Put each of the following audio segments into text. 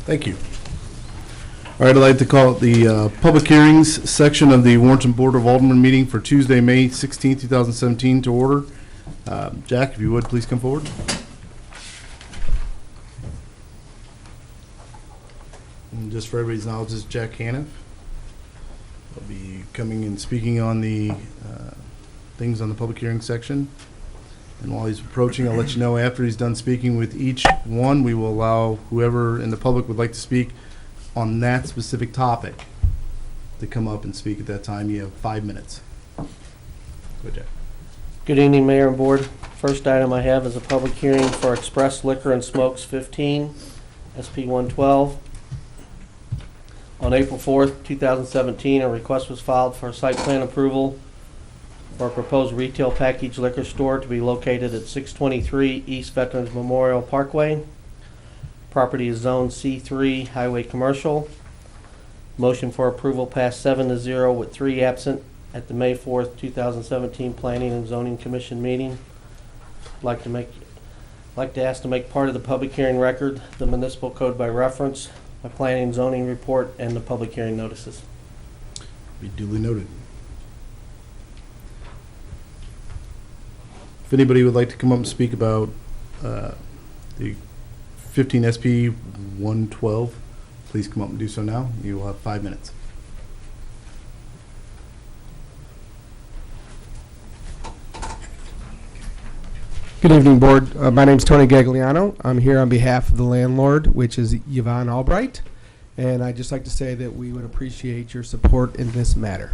Thank you. All right, I'd like to call it the public hearings section of the Warrenton Board of Aldermen meeting for Tuesday, May 16, 2017 to order. Jack, if you would, please come forward. And just for everybody's knowledge, this is Jack Haniff. I'll be coming and speaking on the things on the public hearing section. And while he's approaching, I'll let you know after he's done speaking with each one, we will allow whoever in the public would like to speak on that specific topic to come up and speak at that time. You have 5 minutes. Go ahead, Jack. Good evening, Mayor and Board. First item I have is a public hearing for Express Liquor and Smokes 15, SP 112. On April 4th, 2017, a request was filed for site plan approval for a proposed retail package liquor store to be located at 623 East Veterans Memorial Parkway. Property is Zone C3, Highway Commercial. Motion for approval passed 7-0 with 3 absent at the May 4th, 2017 Planning and Zoning Commission meeting. Like to ask to make part of the public hearing record the municipal code by reference, my planning and zoning report, and the public hearing notices. Be duly noted. If anybody would like to come up and speak about the 15 SP 112, please come up and do so now. You will have 5 minutes. Good evening, Board. My name is Tony Gagliano. I'm here on behalf of the landlord, which is Yvonne Albright, and I'd just like to say that we would appreciate your support in this matter.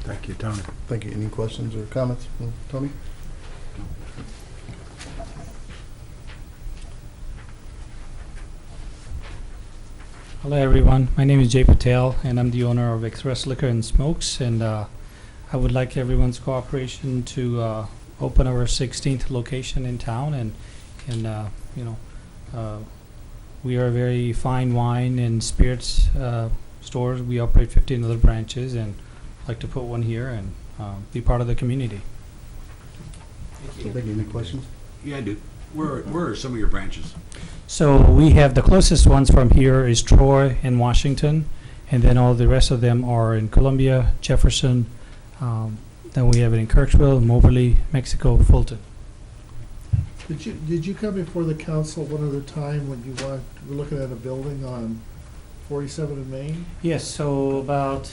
Thank you, Tony. Thank you. Any questions or comments from Tony? Hello everyone, my name is Jay Patel and I'm the owner of Express Liquor and Smokes, and I would like everyone's cooperation to open our 16th location in town, and we are a very fine wine and spirits stores. We operate 15 other branches and like to put one here and be part of the community. Thank you. Any questions? Yeah, I do. Where are some of your branches? So we have the closest ones from here is Troy and Washington, and then all the rest of them are in Columbia, Jefferson, then we have it in Kirksville, Moberly, Mexico, Fulton. Did you come before the council one other time when you were looking at a building on 47 in Main? Yes, so about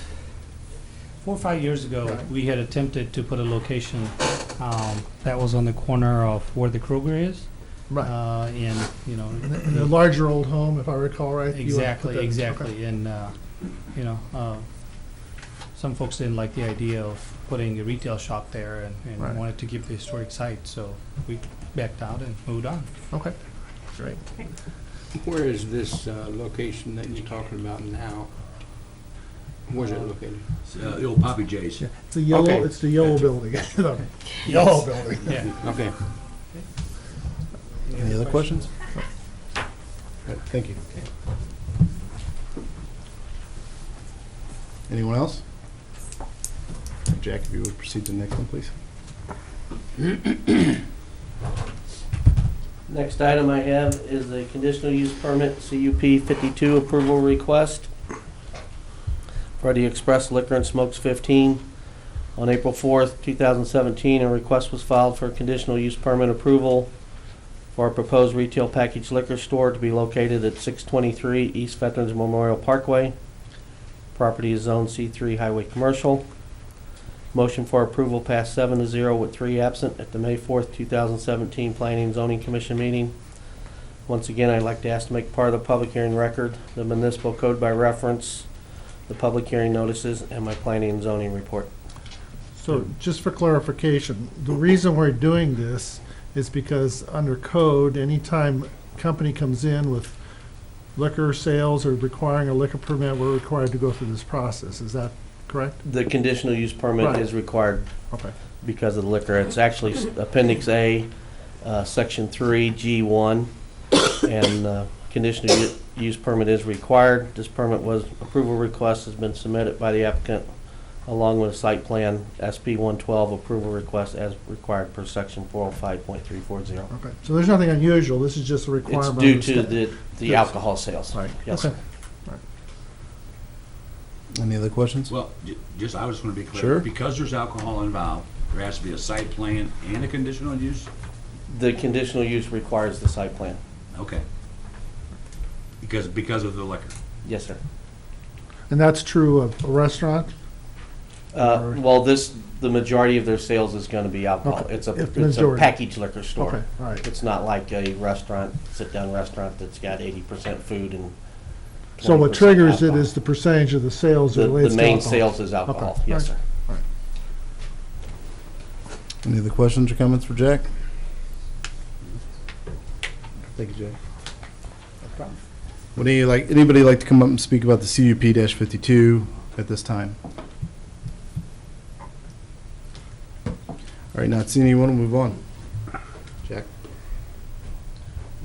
4 or 5 years ago, Right. we had attempted to put a location that was on the corner of where the Kroger is. Right. And In the larger old home, if I recall right? exactly. Okay. And some folks didn't like the idea of putting a retail shop there, and Right. wanted to keep the historic site, so we backed out and moved on. Okay, great. Where is this location that you're talking about now? Where's it located? The old Poppy J's. It's a yellow. Okay. It's the yellow building. Yellow building. Yeah. Okay. Any other questions? Good. Thank you. Anyone else? Jack, if you would proceed to the next one, please. Next item I have is a conditional use permit, CUP 52 approval request for the Express Liquor and Smokes 15. On April 4th, 2017, a request was filed for conditional use permit approval for a proposed retail package liquor store to be located at 623 East Veterans Memorial Parkway. Property is Zone C3 Highway Commercial. Motion for approval passed 7-0 with 3 absent at the May 4th, 2017 Planning and Zoning Commission meeting. Once again, I'd like to ask to make part of the public hearing record the municipal code by reference, the public hearing notices, and my planning and zoning report. So just for clarification, the reason we're doing this is because under code, anytime a company comes in with liquor sales or requiring a liquor permit, we're required to go through this process. Is that correct? The conditional use permit Right. is required Okay. because of the liquor. It's actually Appendix A, Section 3, G1, and conditional use permit is required. This approval request has been submitted by the applicant along with a site plan, SP 112 approval request as required per section 405.340. Okay, so there's nothing unusual, this is just a It's requirement. due of to state. the Yes. alcohol sales. Right, Yes, okay. sir. Any other questions? Well, just, I just want to be clear. Sure. Because there's alcohol involved, there has to be a site plan and a conditional use? The conditional use requires the site plan. Okay. Because of the liquor? Yes, sir. And that's true of a restaurant? Well, the majority of their sales is going to be alcohol. Okay. It's a If it's a majority. packaged liquor store. Okay, all right. It's not like a restaurant, sit-down restaurant that's got 80% food and So what 20% triggers it alcohol. is the percentage of the sales that The relates to main alcohol. sales is alcohol, Okay, yes, all sir. right. Any other questions or comments for Jack? Thank you, Jack. Would anybody like to come up and speak about the CUP-52 at this time? All right, not seeing anyone, we'll move on. Jack?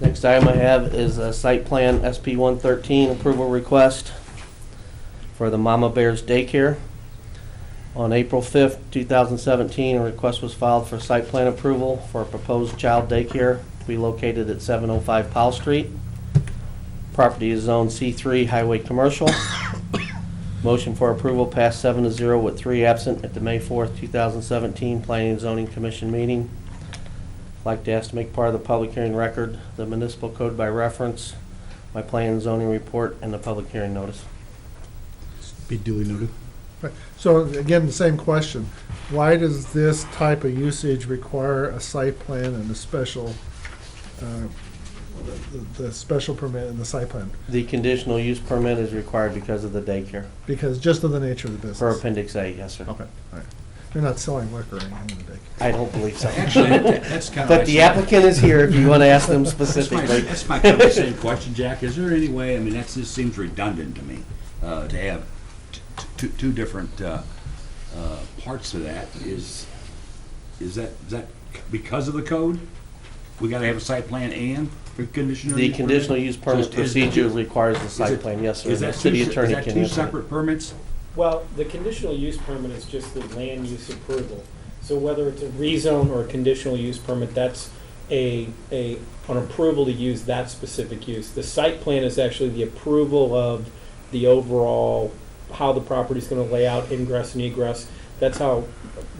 Next item I have is a site plan SP 113 approval request for the Mama Bears Daycare. On April 5th, 2017, a request was filed for site plan approval for a proposed child daycare to be located at 705 Powell Street. Property is zoned C3 Highway Commercial. Motion for approval passed 7-0 with 3 absent at the May 4th, 2017 Planning and Zoning Commission meeting. I'd like to ask to make part of the public hearing record, the municipal code by reference, my planning and zoning report, and the public hearing notice. Be duly noted. Right. So again, the same question. Why does this type of usage require a site plan and a special, the special permit and the site plan? The conditional use permit is required because of the daycare. Because just of the nature of the business? For Appendix A, yes, sir. Okay, all right. You're not selling liquor or anything in the day. I don't believe so. Actually, that's kind of. But the applicant is here if you want to ask them specifically. That's my kind of same question, Jack. Is there any way, I mean, that just seems redundant to me, to have two different parts to that. Is that because of the code? We gotta have a site plan and for conditional use? The conditional use permit So is- procedure requires the site it- plan, yes, sir. Is The that city two, attorney is that can two answer it. separate permits? Well, the conditional use permit is just the land use approval. So whether it's a rezone or a conditional use permit, that's an approval to use that specific use. The site plan is actually the approval of the overall, how the property's gonna lay out, ingress and egress. That's how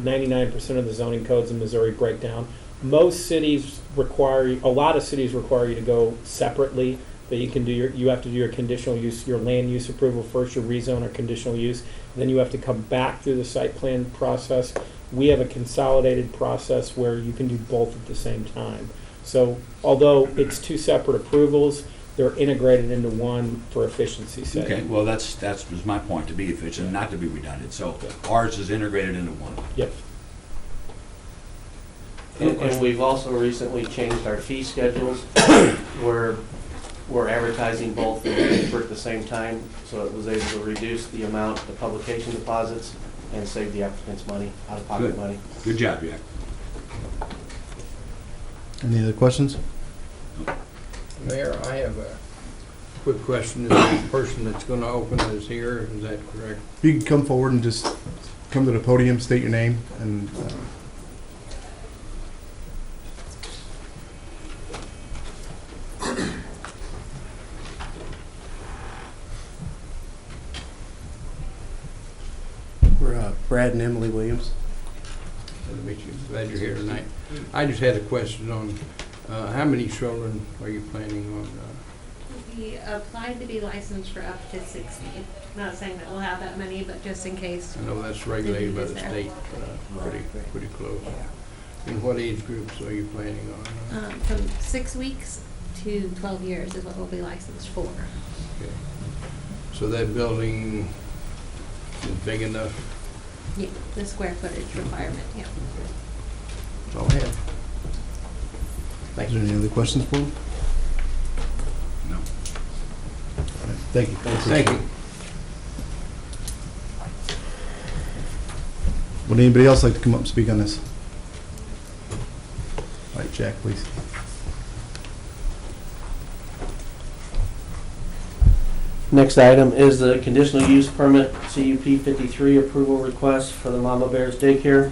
99% of the zoning codes in Missouri break down. Most cities require, a lot of cities require you to go separately, that you can do you have to do your conditional use, your land use approval first, your rezone or conditional use, then you have to come back through the site plan process. We have a consolidated process where you can do both at the same time. So although it's two separate approvals, they're integrated into one for efficiency's sake. Okay, well, that was my point, to be efficient, not to be redundant. So ours is integrated into one. Yep. And we've also recently changed our fee schedules where we're advertising both and paper at the same time, so it was able to reduce the amount, the publication deposits, and save the applicants money, out-of-pocket Good. money. Good job, Jack. Any other questions? Mayor, I have a quick question. Is the person that's gonna open is here, is that correct? You can come forward and just come to the podium, state your name, and We're Brad and Emily Williams. Glad to meet you. Glad you're here tonight. I just had a question on, how many children are you planning on? We applied to be licensed for up to 60. Not saying that we'll have that many, but just in case. I know that's regulated by the state, pretty close. And what age groups are you planning on? From 6 weeks to 12 years is what we'll be licensed for. Okay. So that building is big enough? Yeah, the square footage requirement, yeah. That's all I have. is there any other questions for him? No. All right, thank you. Thank you. Would anybody else like to come up and speak on this? All right, Jack, please. Next item is the conditional use permit, CUP 53 approval request for the Mama Bears Daycare.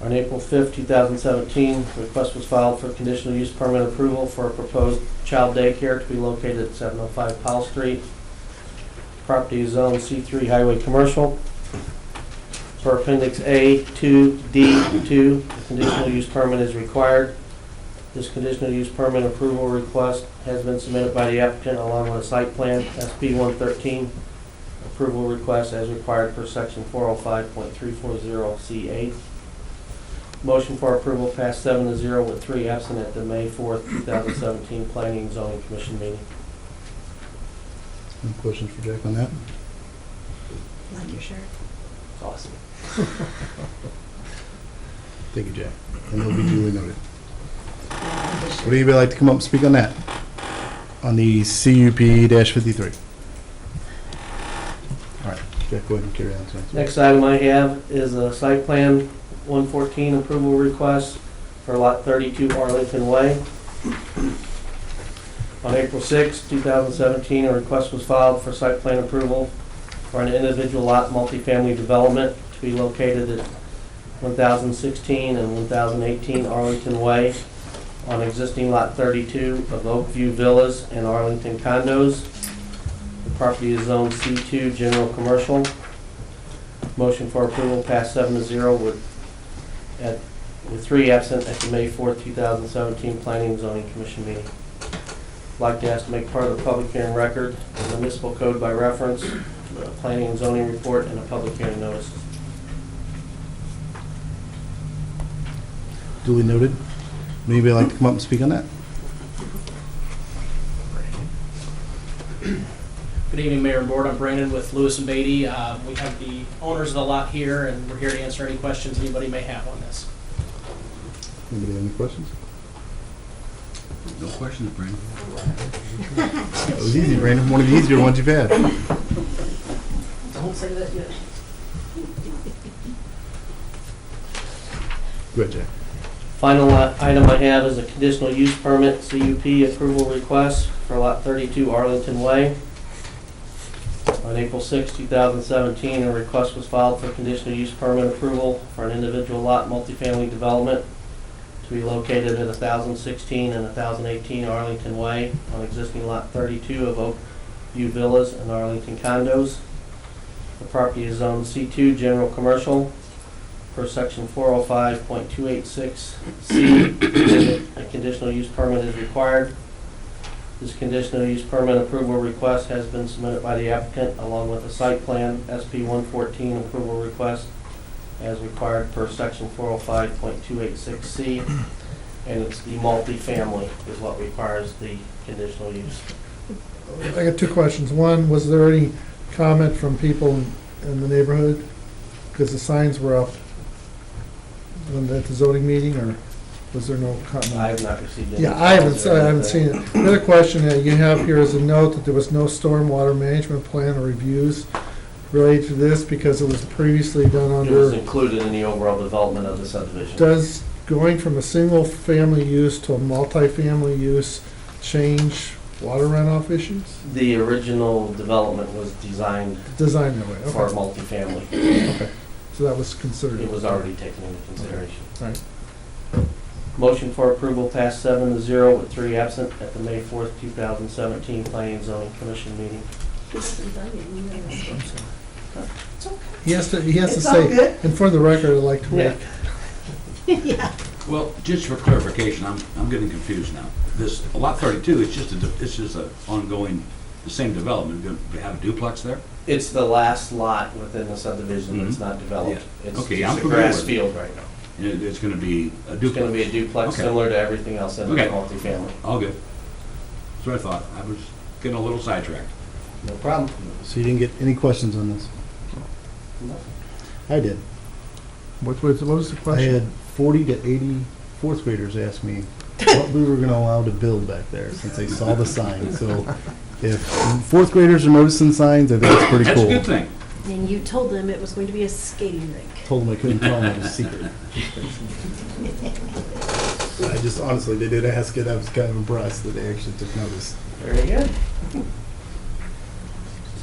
On April 5th, 2017, request was filed for conditional use permit approval for a proposed child daycare to be located at 705 Powell Street. Property is zone C3 Highway Commercial. Per Appendix A 2D2, the conditional use permit is required. This conditional use permit approval request has been submitted by the applicant along with a site plan, SP 113, approval request as required per section 405.340C8. Motion for approval passed 7-0 with 3 absent at the May 4th, 2017 Planning and Zoning Commission meeting. Any questions for Jack on that? Like your shirt. Awesome. Thank you, Jack. And it'll be duly noted. Would anybody like to come up and speak on that? On the CUP-53? All right, Jack, go ahead and carry on. Next item I have is a site plan 114 approval request for lot 32 Arlington Way. On April 6, 2017, a request was filed for site plan approval for an individual lot multifamily development to be located at 1016 and 1018 Arlington Way on existing lot 32 of Oakview Villas and Arlington Condos. The property is zone C2 General Commercial. Motion for approval passed 7-0 with 3 absent at the May 4th, 2017 Planning and Zoning Commission meeting. I'd like to ask to make part of the public hearing record, the municipal code by reference, the planning and zoning report, and a public hearing notice. Duly noted. Would anybody like to come up and speak on that? Good evening, Mayor and Board. I'm Brandon with Lewis and Beatty. We have the owners of the lot here, and we're here to answer any questions anybody may have on this. Anybody have any questions? No questions, Brandon. That was easy, Brandon. One of the easier ones you've had. Don't say that yet. Go ahead, Jack. Final item I have is a conditional use permit, CUP approval request for lot 32 Arlington Way. On April 6, 2017, a request was filed for conditional use permit approval for an individual lot multifamily development to be located at 1016 and 1018 Arlington Way on existing lot 32 of Oakview Villas and Arlington Condos. The property is zone C2 General Commercial. Per section 405.286C, a conditional use permit is required. This conditional use permit approval request has been submitted by the applicant along with a site plan, SP 114 approval request as required per section 405.286C, and it's the multifamily is what requires the conditional use. I got 2 questions. One, was there any comment from people in the neighborhood? Because the signs were up at the zoning meeting, or was there no comment? I have not received any. Yeah, I haven't seen it. The other question that you have here is a note that there was no stormwater management plan or reviews related to this because it was previously done It was under. included in the overall development of the subdivision. Does going from a single family use to a multifamily use change water runoff issues? The original development was designed Designed that way, for okay. multifamily. Okay, so that was considered. It was already taken into consideration. All right. Motion for approval passed 7-0 with 3 absent at the May 4th, 2017 Planning and Zoning Commission meeting. He has to say, and for the record, I'd like to make, Well, just for clarification, I'm getting confused now. This, lot 32, it's just a ongoing, the same development. We have a duplex there? It's the last lot within the subdivision that's not developed. It's Okay, just I'm a familiar grass with it. field right now. And it's gonna be a duplex? It's going to be a duplex Okay. similar to everything else in the Okay. multifamily. All good. That's what I thought. I was getting a little sidetracked. No problem. So you didn't get any questions on this? I did. what was the I question? had 40 to 80 fourth graders ask me what we were going to allow to build back there since they saw the sign. So if fourth graders are noticing signs, I think it's pretty That's cool. a good thing. And you told them it was going to be a skating rink. Told them I couldn't tell them it was a secret. I just honestly, they did ask it. I was kind of impressed that they actually took notice. Very good.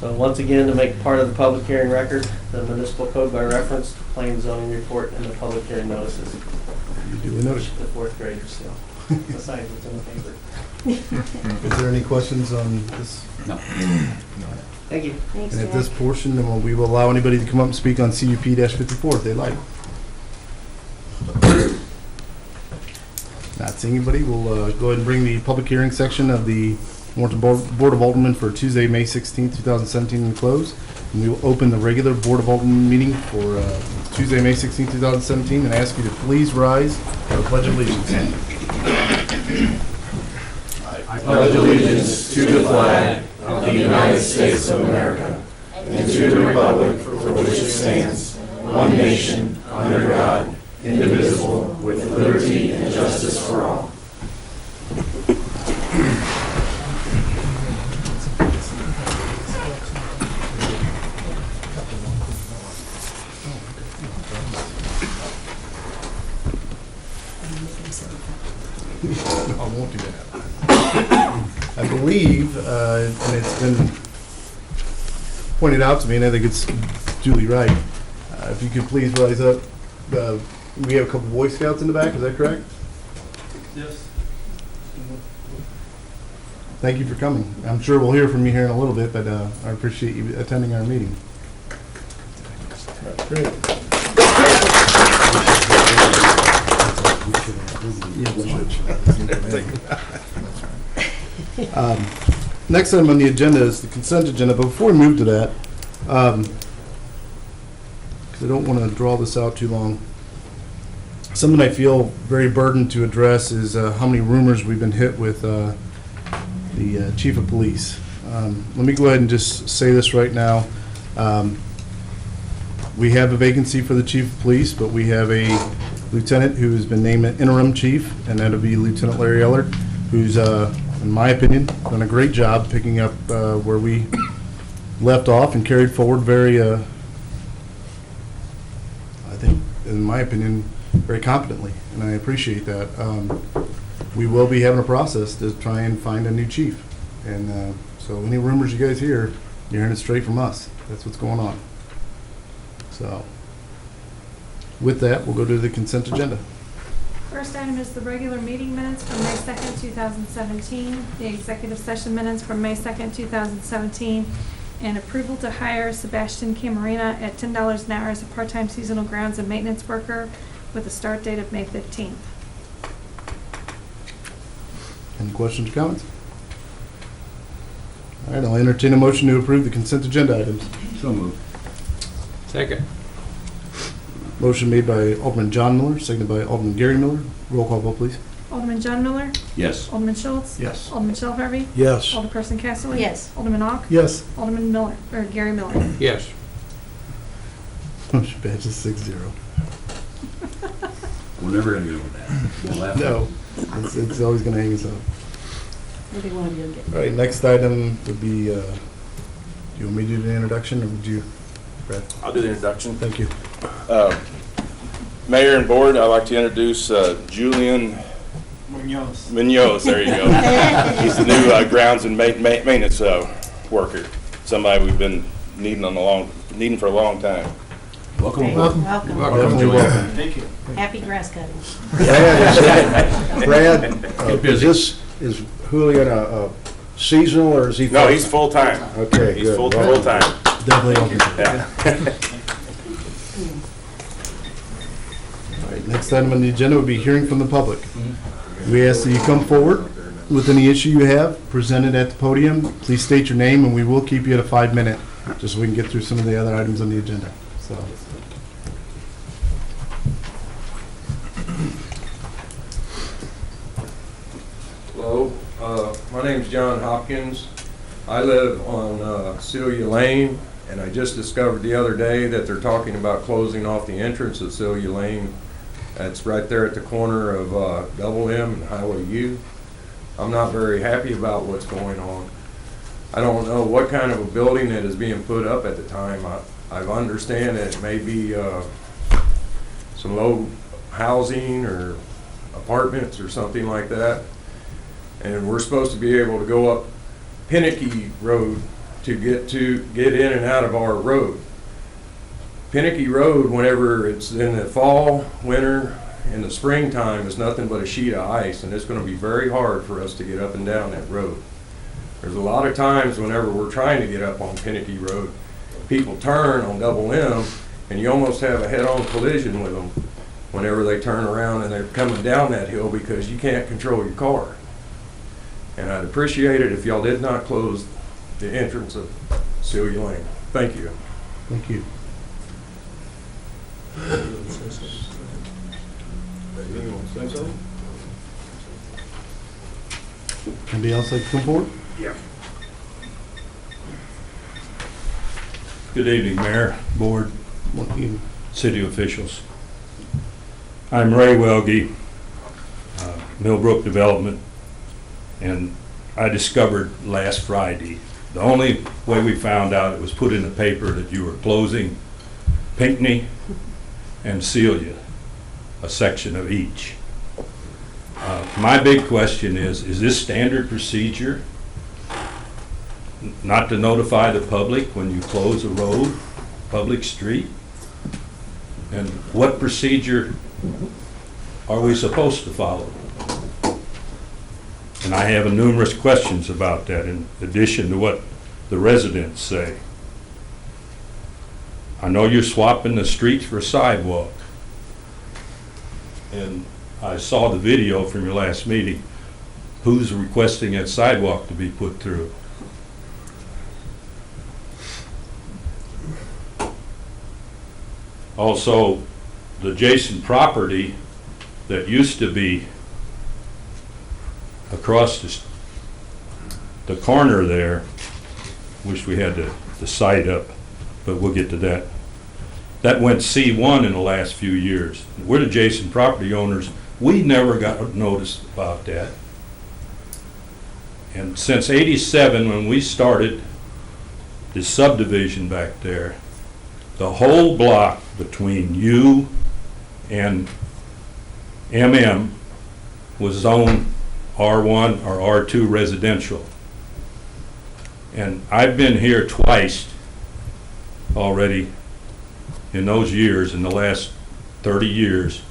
So once again, to make part of the public hearing record, the municipal code by reference, plain zoning report, and the public hearing notices. You duly noted. The fourth graders still, besides what's in the paper. Is there any questions on this? No. Thank you. Thanks, And at Jack. this portion, then we will allow anybody to come up and speak on CUP-54 if they'd like. Not seeing anybody, we'll go ahead and bring the public hearing section of the Warrenton Board of Aldermen for Tuesday, May 16th, 2017 to close. And we will open the regular Board of Aldermen meeting for Tuesday, May 16th, 2017, and ask you to please rise for the Pledge of Allegiance. I pledge allegiance to the flag of the United States of America and to the republic for which it stands, one nation, under God, indivisible, with liberty and justice for all. I won't do that. I believe, and it's been pointed out to me, and I think it's duly right. If you could please rise up. We have a couple Boy Scouts in the back, is that correct? Yes. Thank you for coming. I'm sure we'll hear from you here in a little bit, but I appreciate you attending our meeting. Great. Next item on the agenda is the consent agenda, but before we move to that, because I don't want to draw this out too long, something I feel very burdened to address is how many rumors we've been hit with the chief of police. Let me go ahead and just say this right now. We have a vacancy for the chief of police, but we have a lieutenant who has been named an interim chief, and that'll be Lieutenant Larry Eller, who's, in my opinion, done a great job picking up where we left off and carried forward very, I think, in my opinion, very competently, and I appreciate that. We will be having a process to try and find a new chief, and so any rumors you guys hear, you're hearing it straight from us. That's what's going on. So, with that, we'll go to the consent agenda. First item is the regular meeting minutes from May 2nd, 2017, the executive session minutes from May 2nd, 2017, and approval to hire Sebastian Camarina at $10 an hour as a part-time seasonal grounds and maintenance worker with a start date of May 15th. Any questions or comments? All right, I'll entertain a motion to approve the consent agenda items. So moved. Second. Motion made by Alderman John Miller, seconded by Alderman Gary Miller. Roll call vote, please. Alderman John Miller, Yes. Alderman Schultz, Yes. Alderman Shell Harvey, Yes. Alderperson Casterly. Yes. Alderman Ock, Yes. Alderman Miller, or Gary Miller. Yes. Motion passes 6-0. We're never gonna get over that. We'll laugh. No, it's always going to hang us up. Maybe one of you will get. All right, next item would be, do you want me to do the introduction, or would you, Brad? I'll do the introduction. Thank you. Mayor and board, I'd like to introduce Julian Munoz. There you go. He's the new grounds and maintenance worker. Somebody we've been needing for a long time. Welcome. Welcome. Welcome. Definitely welcome. Thank you. Happy grass cutting. Brad, is Julian a seasonal or is he? No, he's full time. Okay, He's good. full Well, time. Definitely welcome. Yeah. All right, next item on the agenda would be hearing from the public. We ask that you come forward with any issue you have, present it at the podium. Please state your name, and we will keep you at a 5-minute, just so we can get through some of the other items on the agenda. So, Hello, my name's John Hopkins. I live on Celia Lane, and I just discovered the other day that they're talking about closing off the entrance of Celia Lane. It's right there at the corner of Double M and Highway U. I'm not very happy about what's going on. I don't know what kind of a building that is being put up at the time. I understand that it may be some low housing or apartments or something like that. And we're supposed to be able to go up Pinnaky Road to get in and out of our road. Pinnaky Road, whenever it's in the fall, winter, in the springtime, is nothing but a sheet of ice, and it's going to be very hard for us to get up and down that road. There's a lot of times whenever we're trying to get up on Pinnaky Road, people turn on Double M, and you almost have a head-on collision with them whenever they turn around and they're coming down that hill because you can't control your car. And I'd appreciate it if y'all did not close the entrance of Celia Lane. Thank you. Thank you. Anybody else like to come forward? Yeah. Good evening, Mayor, Board, City officials. I'm Ray Welge, Millbrook Development, and I discovered last Friday, the only way we found out, it was put in the paper that you were closing Pinckney and Celia, a section of each. My big question is this standard procedure? Not to notify the public when you close a road, public street? And what procedure are we supposed to follow? And I have numerous questions about that in addition to what the residents say. I know you're swapping the streets for sidewalk. And I saw the video from your last meeting. Who's requesting that sidewalk to be put through? Also, the adjacent property that used to be across the corner there, wish we had the site up, but we'll get to that. That went C1 in the last few years. We're the adjacent property owners. We never got noticed about that. And since '87, when we started the subdivision back there, the whole block between you and MM was zoned R1 or R2 residential. And I've been here twice already in those years, in the last 30 years,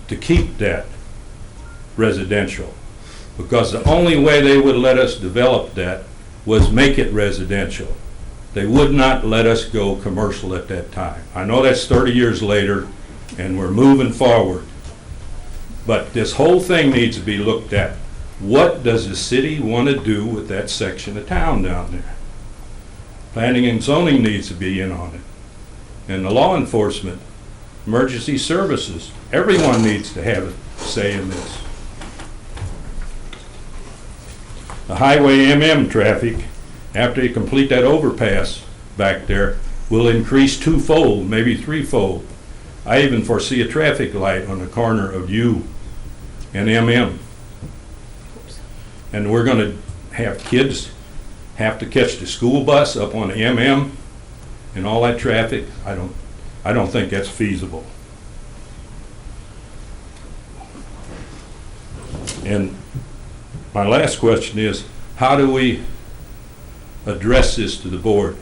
to keep that residential. Because the only way they would let us develop that was make it residential. They would not let us go commercial at that time. I know that's 30 years later and we're moving forward. But this whole thing needs to be looked at. What does the city want to do with that section of town down there? Planning and zoning needs to be in on it. And the law enforcement, emergency services, everyone needs to have a say in this. The highway MM traffic, after you complete that overpass back there, will increase twofold, maybe threefold. I even foresee a traffic light on the corner of U and MM. And we're going to have kids have to catch the school bus up on the MM and all that traffic. I don't think that's feasible. And my last question is, how do we address this to the board?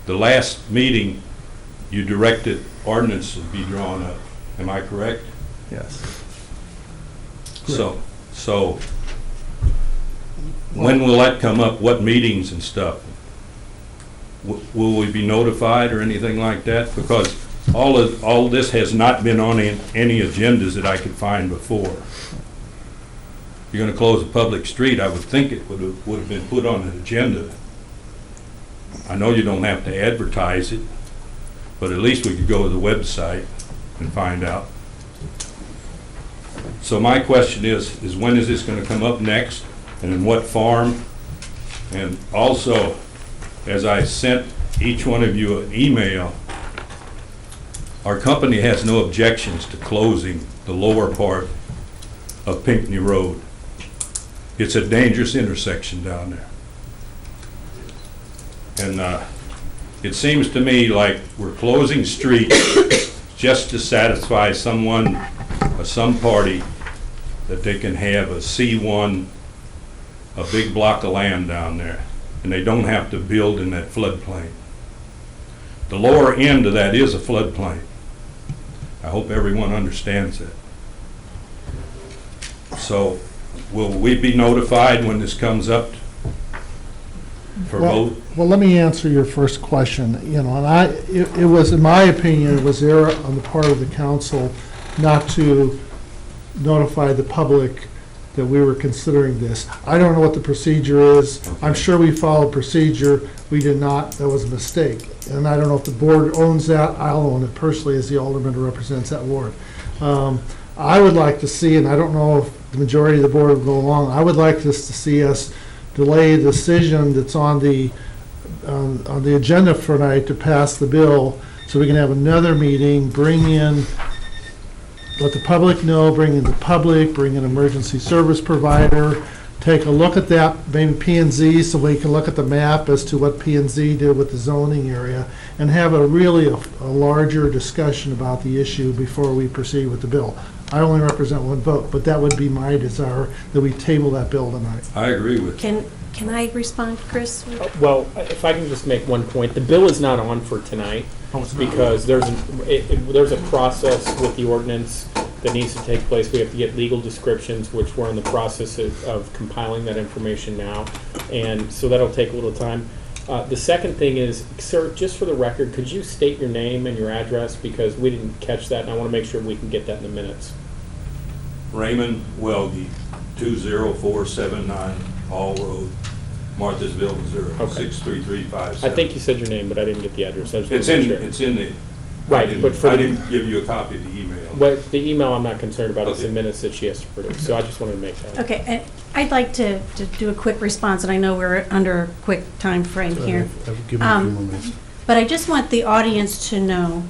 The last meeting, you directed ordinance to be drawn up. Am I correct? Yes. So when will that come up? What meetings and stuff? Will we be notified or anything like that? Because all this has not been on any agendas that I could find before. If you're going to close a public street, I would think it would have been put on an agenda. I know you don't have to advertise it, but at least we could go to the website and find out. So my question is when is this going to come up next, and in what form? And also, as I sent each one of you an email, our company has no objections to closing the lower part of Pinckney Road. It's a dangerous intersection down there. And it seems to me like we're closing streets just to satisfy someone or some party that they can have a C1, a big block of land down there. and they don't have to build in that floodplain. The lower end of that is a floodplain. I hope everyone understands that. So, will we be notified when this comes up for vote? Well, let me answer your first question. And it was, in my opinion, it was error on the part of the council not to notify the public that we were considering this. I don't know what the procedure is. I'm sure we followed procedure. We did not. That was a mistake. And I don't know if the board owns that. I'll own it personally as the alderman who represents that ward. I would like to see, and I don't know if the majority of the board will go along, I would like this to see us delay a decision that's on the agenda for tonight to pass the bill so we can have another meeting, bring in, let the public know, bring in the public, bring in emergency service provider, take a look at that, maybe P&Z, so we can look at the map as to what P&Z did with the zoning area, and have a larger discussion about the issue before we proceed with the bill. I only represent one vote, but that would be my desire, that we table that bill tonight. I agree with you. Can I respond, Chris? Well, if I can just make one point, the bill is not on for tonight because there's a process with the ordinance that needs to take place. We have to get legal descriptions, which we're in the process of compiling that information now, and so that'll take a little time. The second thing is, sir, just for the record, could you state your name and your address, because we didn't catch that, and I want to make sure we can get that in the minutes. Raymond Welge, 20479 Hall Road, Marthasville, Missouri, Okay. 63357. I think you said your name, but I didn't get the address. I just It's wanted in, to make it's in the, Right, I didn't give you a copy of the email. Well, the email I'm not concerned about, it's the Okay. minutes that she has to produce, so I just wanted to make that. Okay, and I'd like to do a quick response, and I know we're under a quick time frame here. Give me a few more minutes. But I just want the audience to know,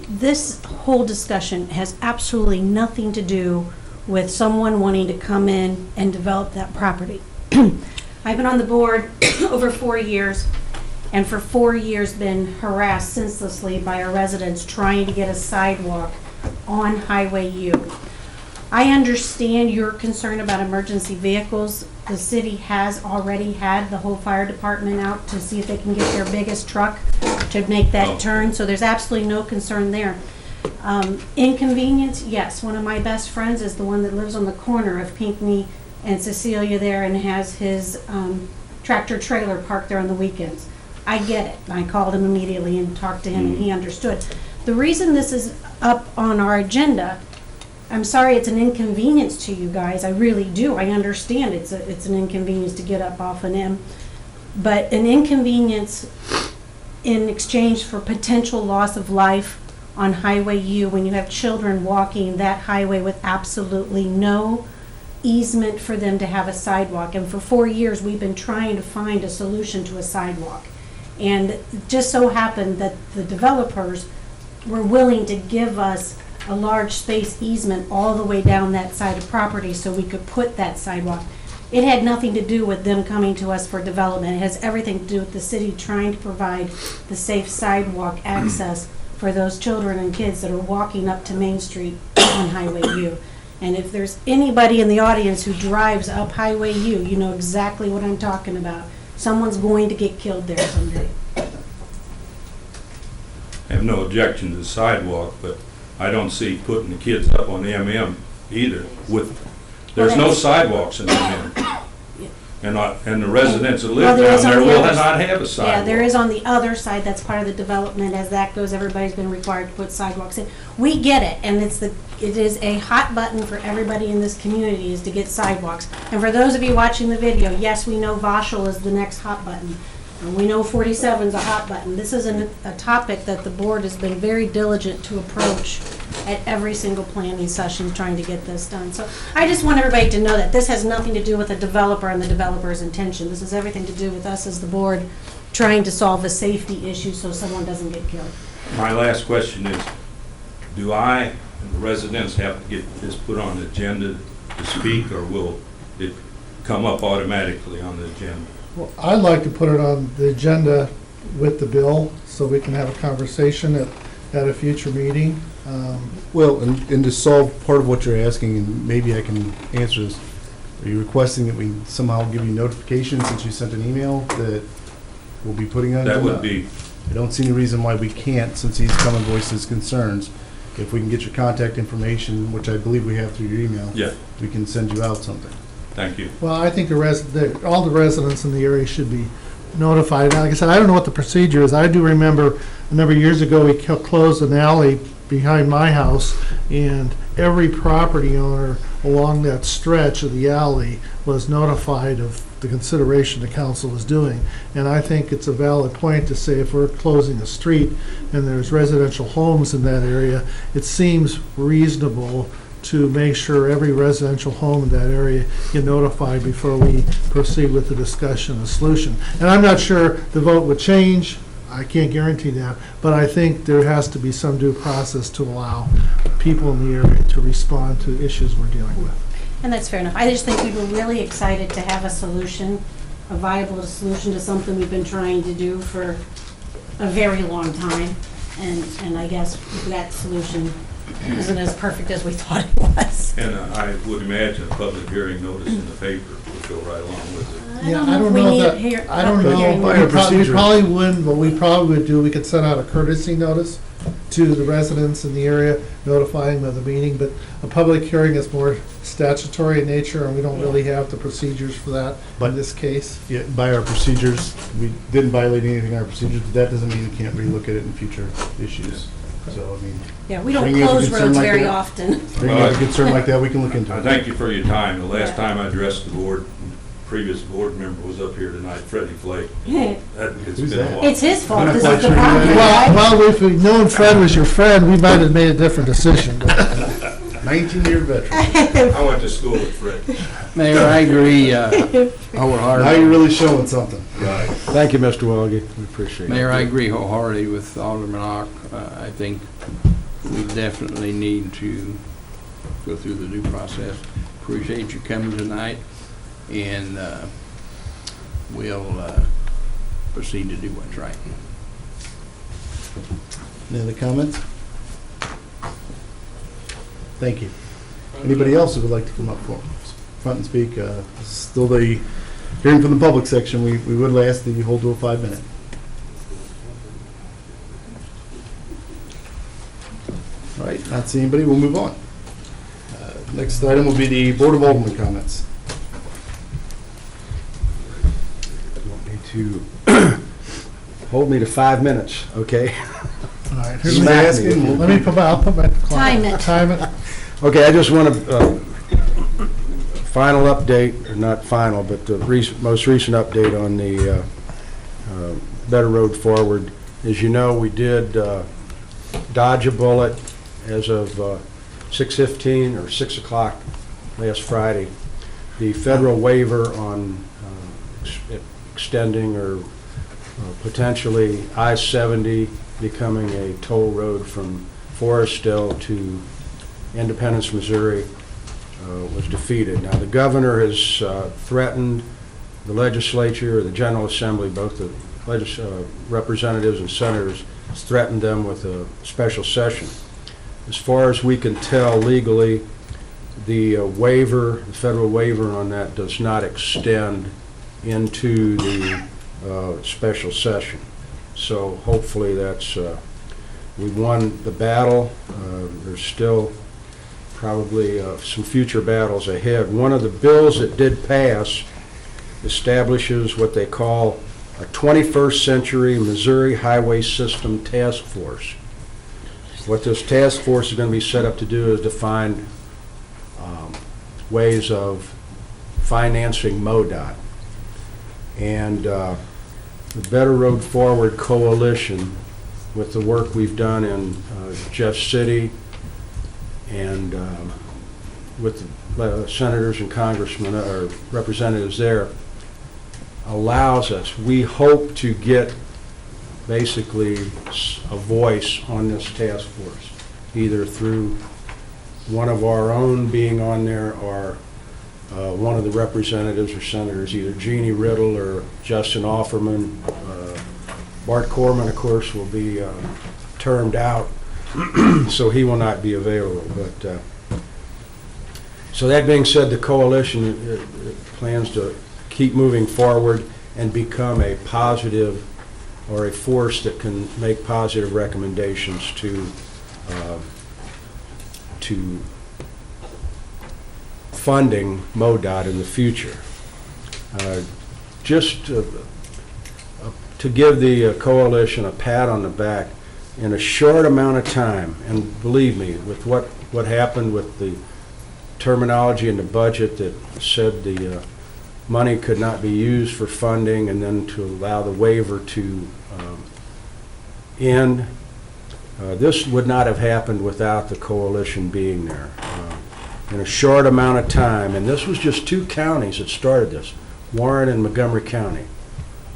this whole discussion has absolutely nothing to do with someone wanting to come in and develop that property. I've been on the board over 4 years, and for 4 years been harassed senselessly by our residents trying to get a sidewalk on Highway U. I understand your concern about emergency vehicles. The city has already had the whole fire department out to see if they can get their biggest truck to make that turn, so there's absolutely no concern there. Inconvenience, yes. One of my best friends is the one that lives on the corner of Pinckney and Cecilia there and has his tractor trailer parked there on the weekends. I get it. I called him immediately and talked to him, and he understood. The reason this is up on our agenda, I'm sorry it's an inconvenience to you guys. I really do. I understand it's an inconvenience to get up off an M. But an inconvenience in exchange for potential loss of life on Highway U when you have children walking that highway with absolutely no easement for them to have a sidewalk. And for 4 years, we've been trying to find a solution to a sidewalk. And it just so happened that the developers were willing to give us a large space easement all the way down that side of property so we could put that sidewalk. It had nothing to do with them coming to us for development. It has everything to do with the city trying to provide the safe sidewalk access for those children and kids that are walking up to Main Street on Highway U. And if there's anybody in the audience who drives up Highway U, you know exactly what I'm talking about. Someone's going to get killed there someday. I have no objection to the sidewalk, but I don't see putting the kids up on MM either. There's no sidewalks in MM. And the residents that live down there will not have a sidewalk. Yeah, there is on the other side. That's part of the development. As that goes, everybody's been required to put sidewalks in. We get it, and it is a hot button for everybody in this community is to get sidewalks. And for those of you watching the video, yes, we know Vaushall is the next hot button. And we know 47 is a hot button. This is a topic that the board has been very diligent to approach at every single planning session trying to get this done. So I just want everybody to know that this has nothing to do with the developer and the developer's intention. This has everything to do with us as the board trying to solve a safety issue so someone doesn't get killed. My last question is, do I and the residents have to get this put on the agenda to speak, or will it come up automatically on the agenda? Well, I'd like to put it on the agenda with the bill so we can have a conversation at a future meeting. Well, and to solve part of what you're asking, and maybe I can answer this, Are you requesting that we somehow give you notification since you sent an email that we'll be putting on? That would be, I don't see any reason why we can't, since he's come and voiced his concerns. If we can get your contact information, which I believe we have through your email, yeah, we can send you out something. thank you. Well, I think all the residents in the area should be notified. Now, like I said, I don't know what the procedure is. I do remember a number of years ago, we closed an alley behind my house, and every property owner along that stretch of the alley was notified of the consideration the council was doing. And I think it's a valid point to say if we're closing a street and there's residential homes in that area, it seems reasonable to make sure every residential home in that area get notified before we proceed with the discussion of solution. And I'm not sure the vote would change. I can't guarantee that, but I think there has to be some due process to allow people in the area to respond to issues we're dealing with. And that's fair enough. I just think we were really excited to have a solution, a viable solution to something we've been trying to do for a very long time. And I guess that solution isn't as perfect as we thought it was. And I would imagine a public hearing notice in the paper would go right along with it. I don't know if we need it here. I don't know. We probably wouldn't. What we probably would do, we could send out a courtesy notice to the residents in the area notifying them of the meeting, but a public hearing is more statutory in nature, and we don't really have the procedures for that in this case. Yeah, by our procedures, we didn't violate anything in our procedures, but that doesn't mean we can't relook at it in future issues. So, I mean. Yeah, we don't bringing up a close concern roads like very that- often. Bringing up a concern like that, we can look into I it. thank you for your time. The last Yeah. time I addressed the board, previous board member was up here tonight, Freddie Flake. It's Who's been a that? while. It's his fault, I'm not this quite is the sure who that problem, is. right? Well, if we'd known Fred was your friend, we might have made a different decision. 19-year veteran. I went to school with Fred. Mayor, I agree Now wholeheartedly. you're really showing something. Right. Thank you, Mr. Willoughby. We appreciate it. Mayor, I agree wholeheartedly with Alderman Ock. I think we definitely need to go through the due process. Appreciate you coming tonight, and we'll proceed to do what's right. Any other comments? Thank you. Anybody else who would like to come up front and speak? This is still the hearing from the public section. We would ask that you hold to a 5-minute. All right, not seeing anybody, we'll move on. Next item will be the Board of Aldermen comments. You want me to hold me to 5 minutes, okay? All right, Who's here's asking? Let me put I'll put my clock. Time it. Time it. Okay, I just want to, final update, or not final, but the most recent update on the Better Road Forward. As you know, we did dodge a bullet as of 6:15 or 6 o'clock last Friday. The federal waiver on extending or potentially I-70 becoming a toll road from Forestdale to Independence, Missouri, was defeated. Now, the governor has threatened the legislature, or the General Assembly, both the representatives and senators, has threatened them with a special session. As far as we can tell legally, the waiver, the federal waiver on that does not extend into the special session. So hopefully that's, we won the battle. There's still probably some future battles ahead. One of the bills that did pass establishes what they call a 21st Century Missouri Highway System Task Force. What this task force is going to be set up to do is define ways of financing MoDOT. And the Better Road Forward Coalition, with the work we've done in Jeff City and with the senators and congressmen or representatives there, allows us, we hope to get basically a voice on this task force, either through one of our own being on there or one of the representatives or senators, either Jeannie Riddle or Justin Offerman. Bart Corman, of course, will be termed out, so he will not be available. But So that being said, the coalition plans to keep moving forward and become a positive or a force that can make positive recommendations to funding MoDOT in the future. Just to give the coalition a pat on the back, in a short amount of time, and believe me, with what happened with the terminology in the budget that said the money could not be used for funding, and then to allow the waiver to end, this would not have happened without the coalition being there. In a short amount of time, and this was just 2 counties that started this, Warren and Montgomery County.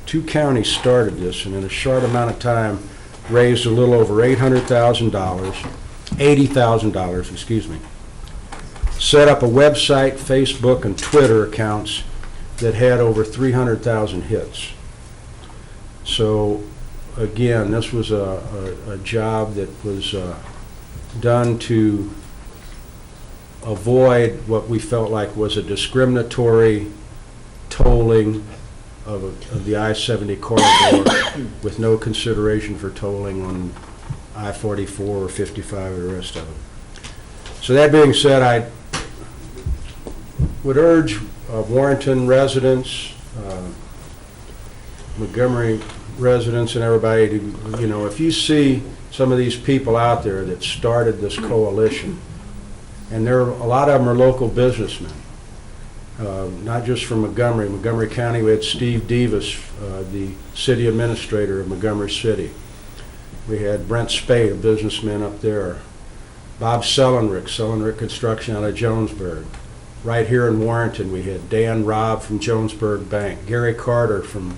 2 counties started this, and in a short amount of time, raised a little over $800,000, $80,000, excuse me. Set up a website, Facebook, and Twitter accounts that had over 300,000 hits. So, again, this was a job that was done to avoid what we felt like was a discriminatory tolling of the I-70 corridor with no consideration for tolling on I-44 or 55 or the rest of it. So that being said, I would urge Warrenton residents, Montgomery residents and everybody to, if you see some of these people out there that started this coalition, and a lot of them are local businessmen, not just from Montgomery County. We had Steve Davis, the city administrator of Montgomery City. We had Brent Spade, a businessman up there. Bob Sellenrick Construction out of Jonesburg. Right here in Warrenton, we had Dan Robb from Jonesburg Bank, Gary Carter from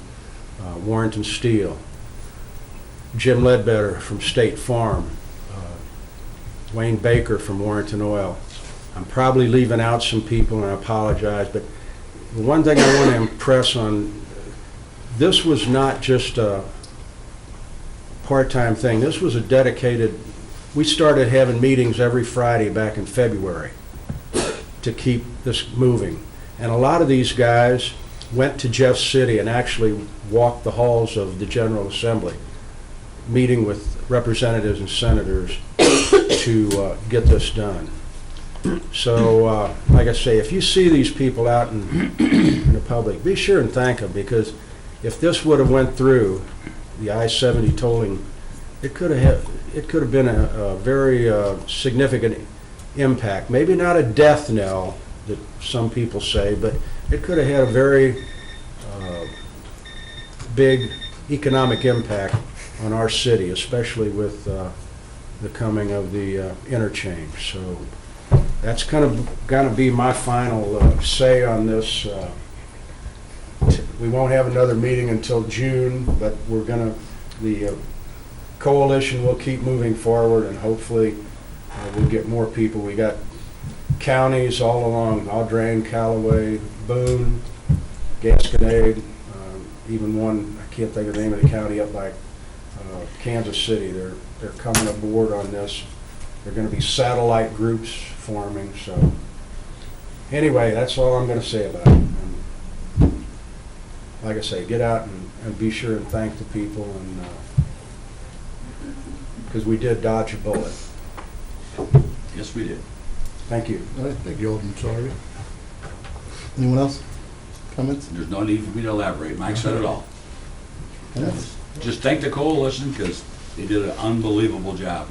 Warrenton Steel, Jim Ledbetter from State Farm, Wayne Baker from Warrenton Oil. I'm probably leaving out some people, and I apologize, but the one thing I want to impress on, this was not just a part-time thing. This was a dedicated, we started having meetings every Friday back in February to keep this moving. And a lot of these guys went to Jeff City and actually walked the halls of the General Assembly, meeting with representatives and senators to get this done. So, like I say, if you see these people out in the public, be sure and thank them, because if this would have went through, the I-70 tolling, it could have been a very significant impact. Maybe not a death knell that some people say, but it could have had a very big economic impact on our city, especially with the coming of the interchange. So that's kind of going to be my final say on this. We won't have another meeting until June, but the coalition will keep moving forward, and hopefully we'll get more people. We got counties all along, Audrain, Callaway, Boone, Gasconade, even one, I can't think of the name of the county, up by Kansas City. They're coming aboard on this. There are going to be satellite groups forming. So anyway, that's all I'm going to say about it. And like I say, get out and be sure and thank the people, and because we did dodge a bullet. Yes, we did. Thank you. All right, thank you, Alderman Sorry. Anyone else? Comments? There's no need for me to elaborate. Mike said it all. Yes. Just thank the coalition, because they did an unbelievable job.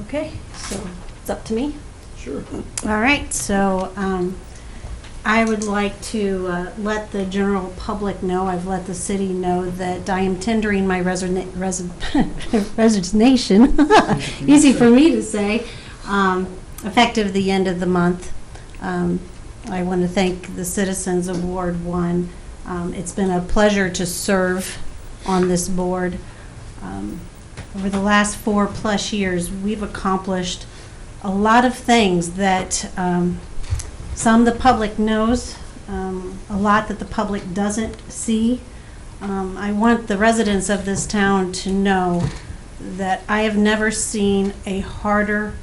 Okay, so it's up to me. Sure. All right, so I would like to let the general public know, I've let the city know that I am tendering my resignation, easy for me to say, effective the end of the month. I want to thank the citizens of Ward 1. It's been a pleasure to serve on this board. Over the last 4+ years, we've accomplished a lot of things that some the public knows, a lot that the public doesn't see. I want the residents of this town to know that I have never seen a harder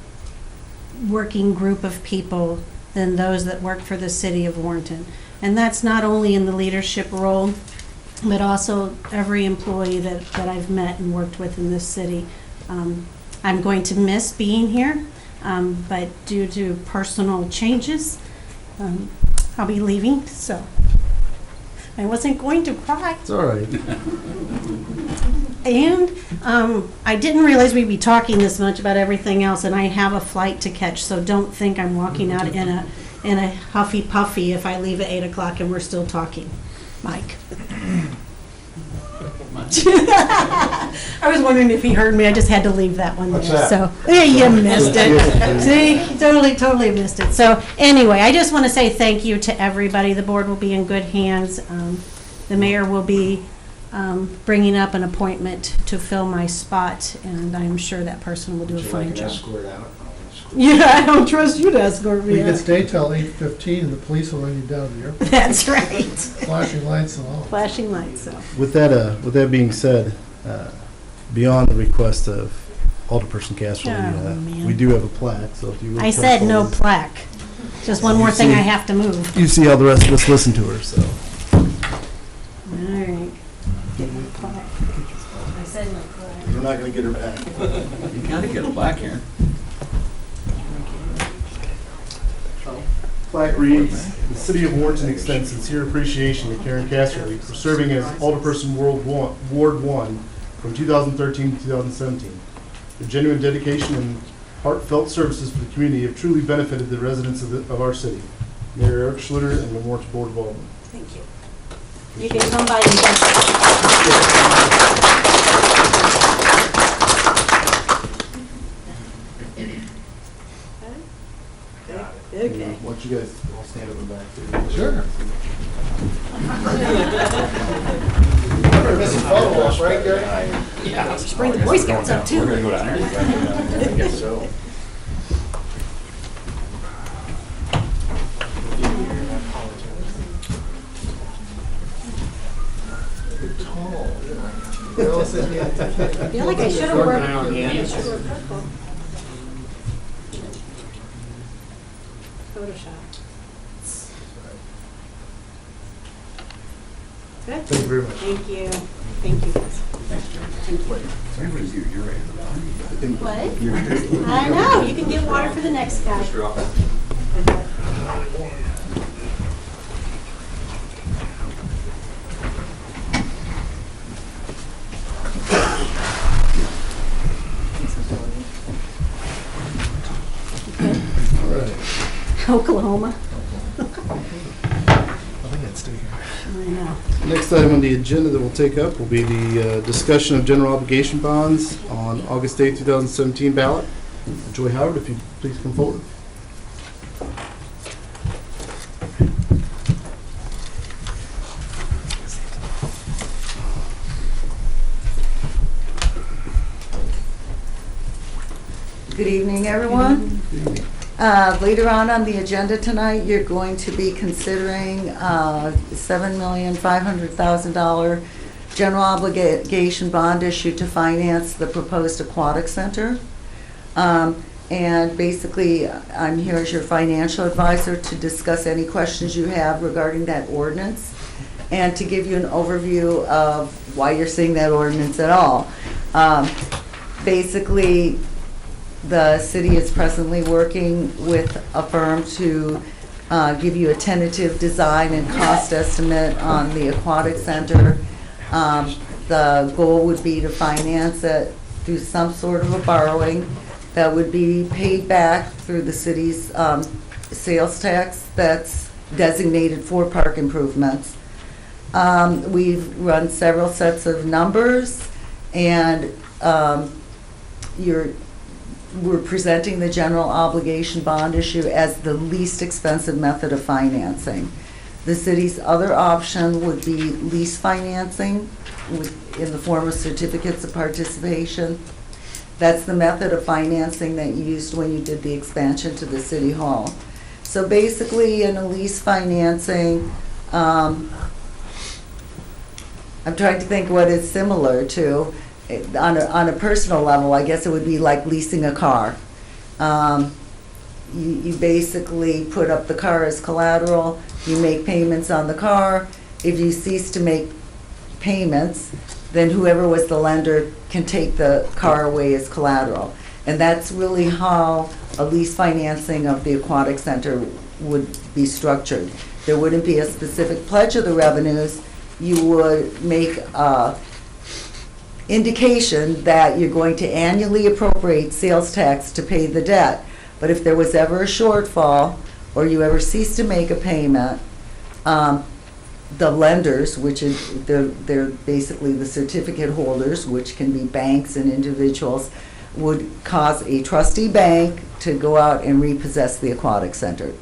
working group of people than those that work for the city of Warrenton. And that's not only in the leadership role, but also every employee that I've met and worked with in this city. I'm going to miss being here, but due to personal changes, I'll be leaving, so I wasn't going to cry. It's all right. And I didn't realize we'd be talking this much about everything else, and I have a flight to catch, so don't think I'm walking out in a huffy puffy if I leave at 8 o'clock and we're still talking. Mike. I was wondering if he heard me. I just had to leave that one there. So yeah, you missed it. See, totally missed it. So anyway, I just want to say thank you to everybody. The board will be in good hands. The mayor will be bringing up an appointment to fill my spot, and I'm sure that person will do a fine job. Yeah, I don't trust you to escort me. You can out. stay till 8:15 and the police will run you down to the airport. That's right. Flashing lights and all. Flashing lights. So. With that being said, beyond the request of Alderperson Casterly, we do have a plaque. So if you would I come said no forward. plaque. Just one more thing I have to move. You see how the rest of us listen to her, so. All right. Get my plaque. I said no plaque. We're not going to get her back. You gotta get a black here. Plaque reads, "The City of Warrenton extends sincere appreciation to Karen Casterly for serving as Alderperson Ward 1 from 2013 to 2017. Her genuine dedication and heartfelt services for the community have truly benefited the residents of our city. Mayor Eric Schluter and the Warrenton Board of Aldermen." Thank you. You can come by and get Okay. Why don't you guys all stand up and back there? Sure. We're missing photo ops right there. Yeah. Just bring the Boy Scouts up too. We're gonna go down there. I guess so. I feel like I should have worked. Photoshop. Good. Thank you very much. Thank you. Thank you. Thanks, Jerry. You're right. What? I know. You can get water for the next guy. Oklahoma. I think I'd stay here. I know. Next item on the agenda that we'll take up will be the discussion of general obligation bonds on August 8, 2017 ballot. Joy Howard, if you please come forward. Good evening, everyone. Later on the agenda tonight, you're going to be considering $7,500,000 general obligation bond issue to finance the proposed aquatic center. And basically, I'm here as your financial advisor to discuss any questions you have regarding that ordinance and to give you an overview of why you're seeing that ordinance at all. Basically, the city is presently working with a firm to give you a tentative design and cost estimate on the aquatic center. The goal would be to finance it through some sort of a borrowing that would be paid back through the city's sales tax that's designated for park improvements. We've run several sets of numbers, and we're presenting the general obligation bond issue as the least expensive method of financing. The city's other option would be lease financing in the form of certificates of participation. That's the method of financing that you used when you did the expansion to the city hall. So basically, in a lease financing, I'm trying to think what it's similar to. On a personal level, I guess it would be like leasing a car. you basically put up the car as collateral, you make payments on the car. If you cease to make payments, then whoever was the lender can take the car away as collateral. And that's really how a lease financing of the aquatic center would be structured. There wouldn't be a specific pledge of the revenues. You would make indication that you're going to annually appropriate sales tax to pay the debt. But if there was ever a shortfall, or you ever cease to make a payment, the lenders, which is, they're basically the certificate holders, which can be banks and individuals, would cause a trustee bank to go out and repossess the aquatic center.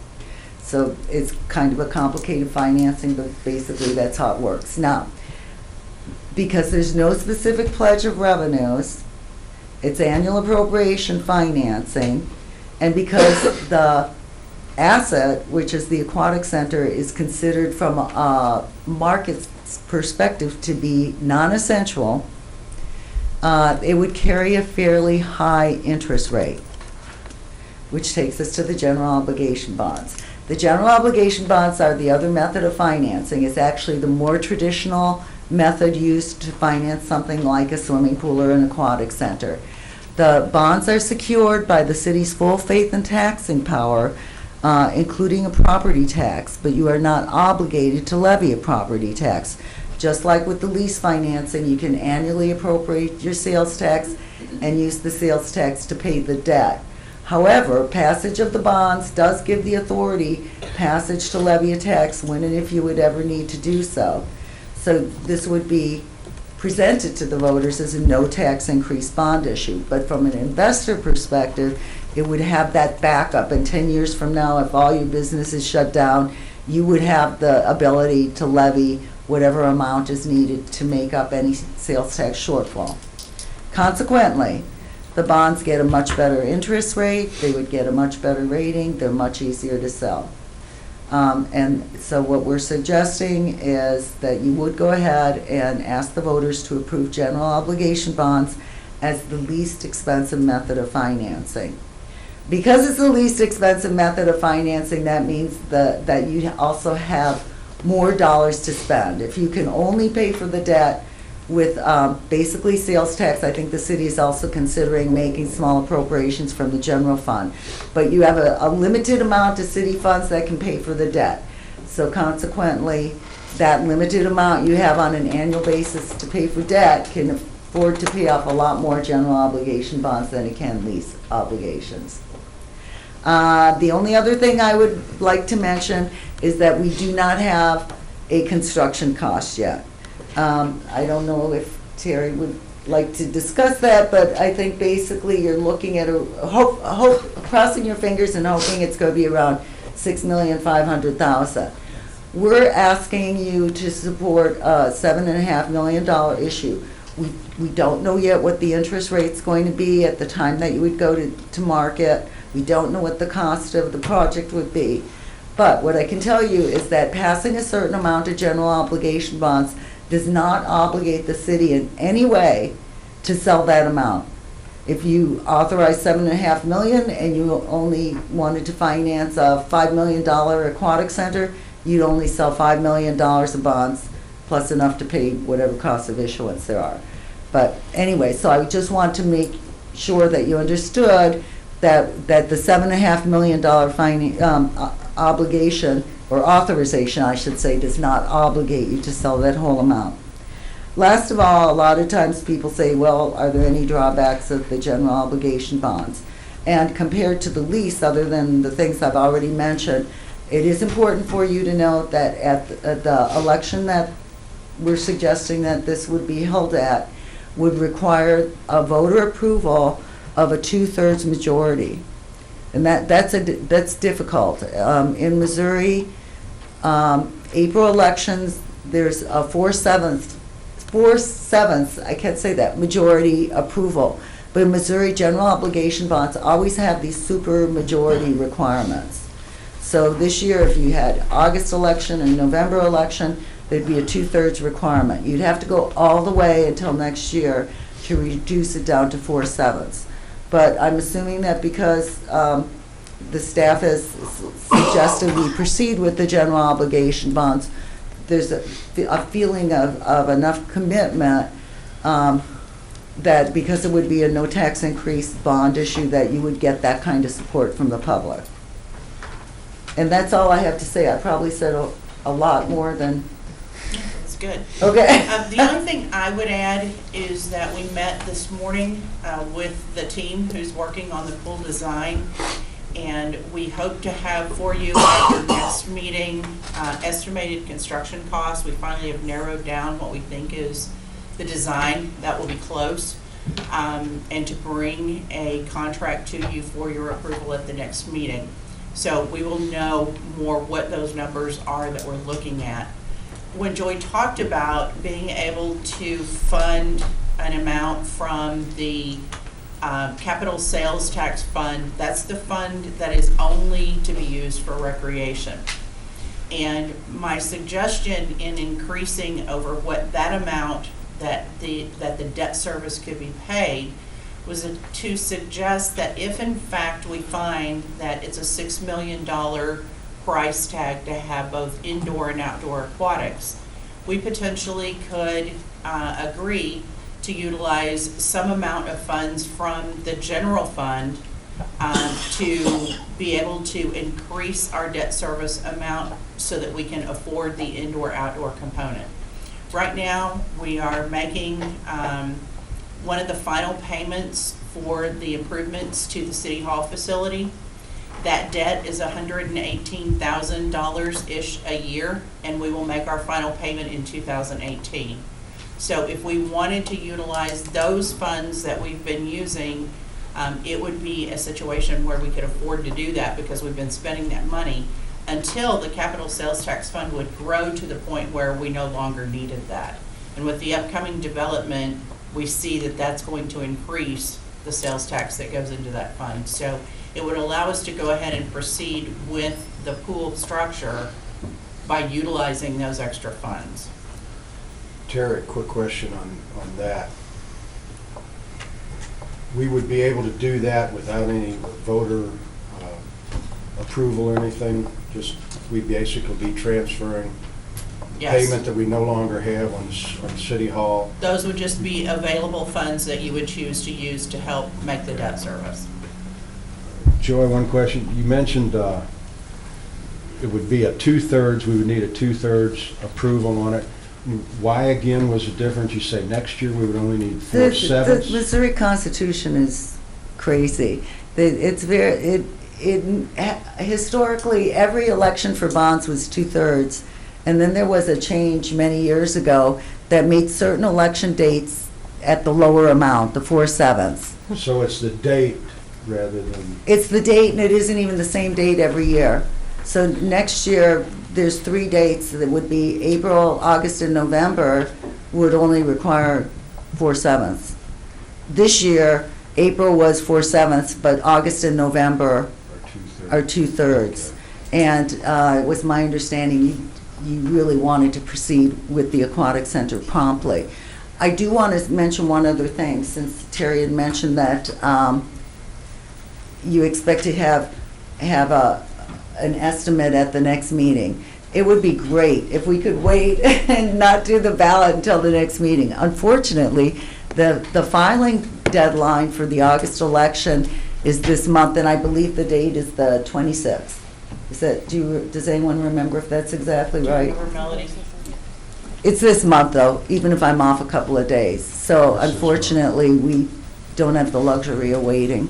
So it's kind of a complicated financing, but basically that's how it works. Now, because there's no specific pledge of revenues, it's annual appropriation financing, and because the asset, which is the aquatic center, is considered from a market perspective to be non-essential, it would carry a fairly high interest rate, which takes us to the general obligation bonds. The general obligation bonds are the other method of financing. It's actually the more traditional method used to finance something like a swimming pool or an aquatic center. The bonds are secured by the city's full faith and taxing power, including a property tax, but you are not obligated to levy a property tax. Just like with the lease financing, you can annually appropriate your sales tax and use the sales tax to pay the debt. However, passage of the bonds does give the authority passage to levy a tax when and if you would ever need to do so. So this would be presented to the voters as a no tax increase bond issue. But from an investor perspective, it would have that backup. And 10 years from now, if all your business is shut down, you would have the ability to levy whatever amount is needed to make up any sales tax shortfall. Consequently, the bonds get a much better interest rate, they would get a much better rating, they're much easier to sell. And so what we're suggesting is that you would go ahead and ask the voters to approve general obligation bonds as the least expensive method of financing. Because it's the least expensive method of financing, that means that you also have more dollars to spend. If you can only pay for the debt with basically sales tax, I think the city is also considering making small appropriations from the general fund. But you have a limited amount of city funds that can pay for the debt. So consequently, that limited amount you have on an annual basis to pay for debt can afford to pay off a lot more general obligation bonds than it can lease obligations. The only other thing I would like to mention is that we do not have a construction cost yet. I don't know if Terry would like to discuss that, but I think basically you're looking at crossing your fingers and hoping it's going to be around $6,500,000. We're asking you to support a $7.5 million issue. We don't know yet what the interest rate's going to be at the time that you would go to market. We don't know what the cost of the project would be. But what I can tell you is that passing a certain amount of general obligation bonds does not obligate the city in any way to sell that amount. If you authorize $7.5 million and you only wanted to finance a $5 million aquatic center, you'd only sell $5 million of bonds plus enough to pay whatever cost of issuance there are. But anyway, so I just want to make sure that you understood that the $7.5 million obligation, or authorization, I should say, does not obligate you to sell that whole amount. Last of all, a lot of times people say, well, are there any drawbacks of the general obligation bonds? And compared to the lease, other than the things I've already mentioned, it is important for you to note that at the election that we're suggesting that this would be held at would require a voter approval of a 2/3 majority. And that's difficult. In Missouri, April elections, there's a 4/7, I can't say that, majority approval. But in Missouri, general obligation bonds always have these super majority requirements. So this year, if you had August election and November election, there'd be a 2/3 requirement. You'd have to go all the way until next year to reduce it down to 4/7. But I'm assuming that because the staff has suggested we proceed with the general obligation bonds. There's a feeling of enough commitment that because it would be a no tax increase bond issue, that you would get that kind of support from the public. And that's all I have to say. I probably said a lot more than. That's good. Okay. The only thing I would add is that we met this morning with the team who's working on the pool design, and we hope to have for you at your next meeting estimated construction costs. We finally have narrowed down what we think is the design that will be close, and to bring a contract to you for your approval at the next meeting. So we will know more what those numbers are that we're looking at. When Joy talked about being able to fund an amount from the capital sales tax fund, that's the fund that is only to be used for recreation. And my suggestion in increasing over what that amount that the debt service could be paid was to suggest that if in fact we find that it's a $6 million price tag to have both indoor and outdoor aquatics, we potentially could agree to utilize some amount of funds from the general fund to be able to increase our debt service amount so that we can afford the indoor-outdoor component. Right now, we are making one of the final payments for the improvements to the City Hall facility. That debt is $118,000-ish a year, and we will make our final payment in 2018. So if we wanted to utilize those funds that we've been using, it would be a situation where we could afford to do that because we've been spending that money until the capital sales tax fund would grow to the point where we no longer needed that. And with the upcoming development, we see that that's going to increase the sales tax that goes into that fund. So it would allow us to go ahead and proceed with the pool structure by utilizing those extra funds. Terry, quick question on that. We would be able to do that without any voter approval or anything? Just, we'd basically be transferring Yes. payment that we no longer have on City Hall. Those would just be available funds that you would choose to use to help make the debt service. Joy, one question. You mentioned it would be a 2/3, we would need a 2/3 approval on it. Why again was it different? You say next year we would only need 4/7? The Missouri Constitution is crazy. It's very, historically, every election for bonds was 2/3. And then there was a change many years ago that made certain election dates at the lower amount, the 4/7. So it's the date rather than... It's the date, and it isn't even the same date every year. So next year, there's 3 dates that would be April, August, and November would only require 4/7. This year, April was 4/7, but August and November are 2/3. And it was my understanding you really wanted to proceed with the aquatic center promptly. I do want to mention one other thing, since Terry had mentioned that you expect to have an estimate at the next meeting. It would be great if we could wait and not do the ballot until the next meeting. Unfortunately, the filing deadline for the August election is this month, and I believe the date is the 26th. Is that, does anyone remember if that's exactly right? Remember, Melody? It's this month, though, even if I'm off a couple of days. So unfortunately, we don't have the luxury of waiting.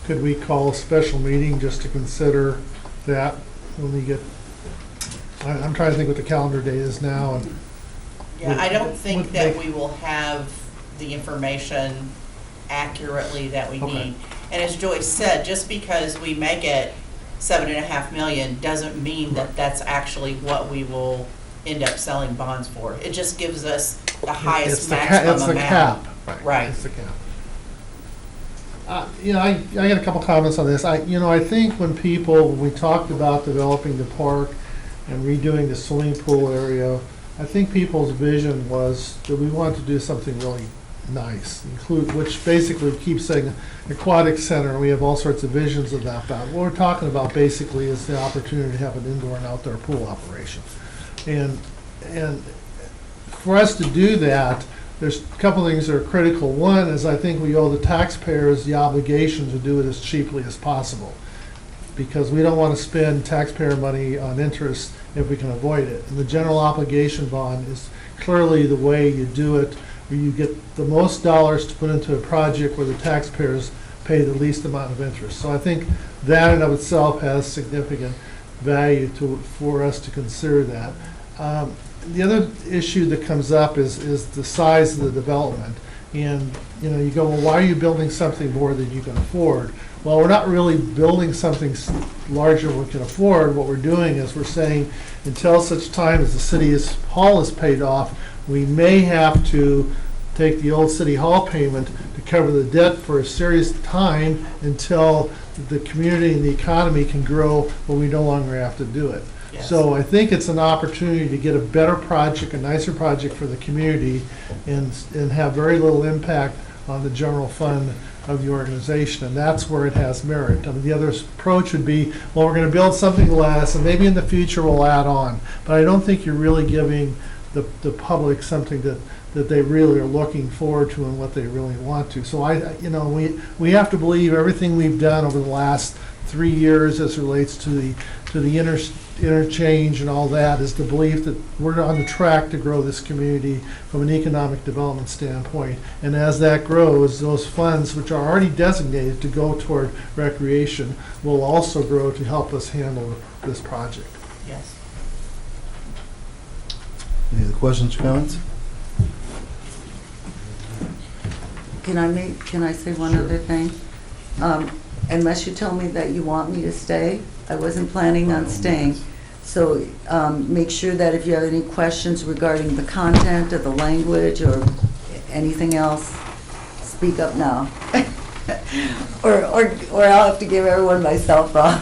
Could we call a special meeting just to consider that when we get, I'm trying to think what the calendar day is now. And Yeah, I don't think that we will have the information accurately that we need. And as Joyce said, just because we make it $7.5 million doesn't mean that that's actually what we will end up selling bonds for. It just gives us the highest maximum amount. It's the cap. Right. It's the cap. I got a couple comments on this. I think when we talked about developing the park and redoing the swimming pool area, I think people's vision was that we wanted to do something really nice, which basically keeps saying aquatic center, and we have all sorts of visions of that. But what we're talking about basically is the opportunity to have an indoor and outdoor pool operation. And for us to do that, there's a couple things that are critical. One is I think we owe the taxpayers the obligation to do it as cheaply as possible, because we don't want to spend taxpayer money on interest if we can avoid it. And the general obligation bond is clearly the way you do it, where you get the most dollars to put into a project where the taxpayers pay the least amount of interest. So I think that in of itself has significant value for us to consider that. The other issue that comes up is the size of the development. And you go, well, why are you building something more than you can afford? Well, we're not really building something larger than we can afford. What we're doing is we're saying until such time as the city hall is paid off, we may have to take the old city hall payment to cover the debt for a serious time until the community and the economy can grow where we no longer have to do it. Yes. So I think it's an opportunity to get a better project, a nicer project for the community, and have very little impact on the general fund of the organization, and that's where it has merit. I mean, the other approach would be, well, we're going to build something less, and maybe in the future we'll add on. But I don't think you're really giving the public something that they really are looking forward to and what they really want to. So we have to believe everything we've done over the last 3 years as it relates to the interchange and all that is the belief that we're on the track to grow this community from an economic development standpoint. And as that grows, those funds, which are already designated to go toward recreation, will also grow to help us handle this project. Yes. Any other questions or comments? Can I say one other thing? Unless you tell me that you want me to stay, I wasn't planning on staying. So make sure that if you have any questions regarding the content of the language or anything else, speak up now. or I'll have to give everyone my cell phone.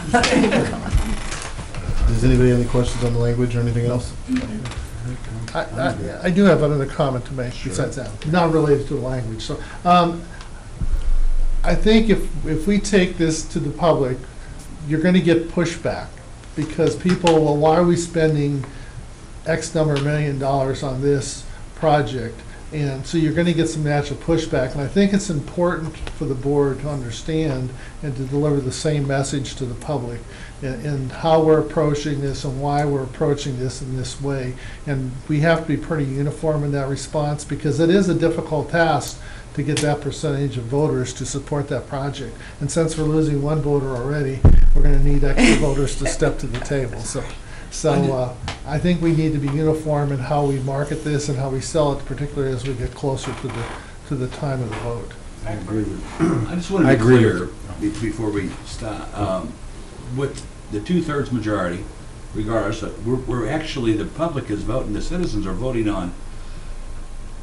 Does anybody have any questions on the language or anything else? I do have another comment to make besides that, not related to the language. So I think if we take this to the public, you're going to get pushback, because people, well, why are we spending X number of $1 million on this project? And so you're going to get some natural pushback. And I think it's important for the board to understand and to deliver the same message to the public and how we're approaching this and why we're approaching this in this way. And we have to be pretty uniform in that response, because it is a difficult task to get that percentage of voters to support that project. And since we're losing one voter already, we're going to need extra voters to step to the table. So I think we need to be uniform in how we market this and how we sell it, particularly as we get closer to the time of the vote. I agree with. I just want to be clear before we stop. With the 2/3 majority, regardless, we're actually, the public is voting, the citizens are voting on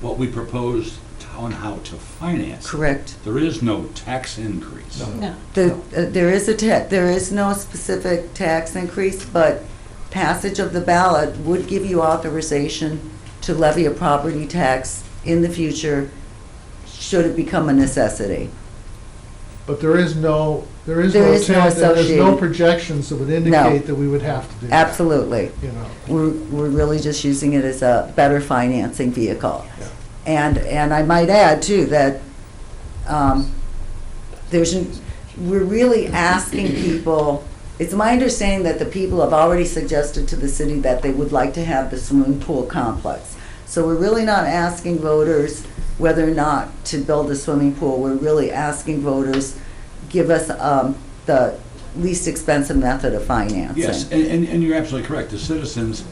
what we propose on how to finance. Correct. There is no tax increase. No. There is no specific tax increase, but passage of the ballot would give you authorization to levy a property tax in the future, should it become a necessity. But there is no projections that would indicate that we would have to do that. Absolutely. We're really just using it as a better financing vehicle. Yeah. And I might add too that we're really asking people. It's my understanding that the people have already suggested to the city that they would like to have the swimming pool complex. So we're really not asking voters whether or not to build a swimming pool. We're really asking voters, give us the least expensive method of financing. Yes, and you're absolutely correct. The citizens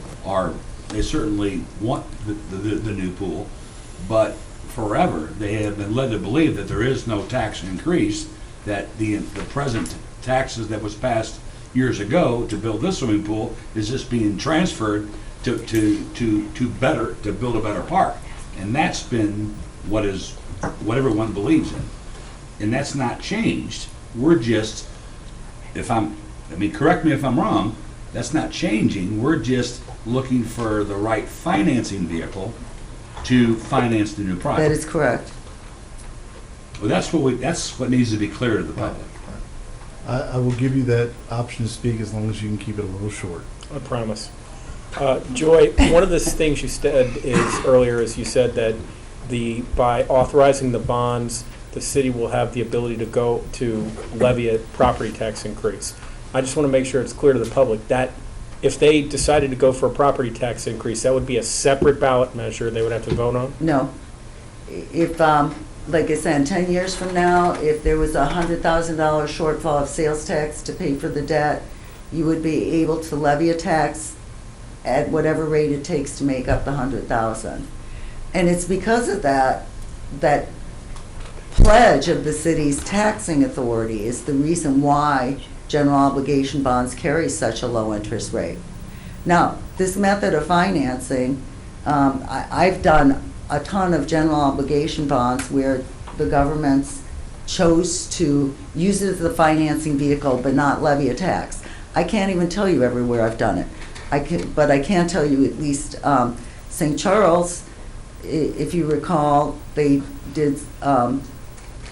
they certainly want the new pool, but forever they have been led to believe that there is no tax increase, that the present taxes that was passed years ago to build this swimming pool is just being transferred to build a better park. And that's been what everyone believes in. And that's not changed. We're just, correct me if I'm wrong, that's not changing. We're just looking for the right financing vehicle to finance the new project. That is correct. Well, that's what needs to be clear to the public. I will give you that option to speak as long as you can keep it a little short. I promise. Joy, one of the things you said earlier is you said that by authorizing the bonds, the city will have the ability to go to levy a property tax increase. I just want to make sure it's clear to the public that if they decided to go for a property tax increase, that would be a separate ballot measure they would have to vote on? No. If, like I said, 10 years from now, if there was a $100,000 shortfall of sales tax to pay for the debt, you would be able to levy a tax at whatever rate it takes to make up the 100,000. And it's because of that pledge of the city's taxing authority is the reason why general obligation bonds carry such a low interest rate. Now, this method of financing, I've done a ton of general obligation bonds where the governments chose to use it as a financing vehicle but not levy a tax. I can't even tell you everywhere I've done it. But I can tell you at least St. Charles, if you recall, they did, well,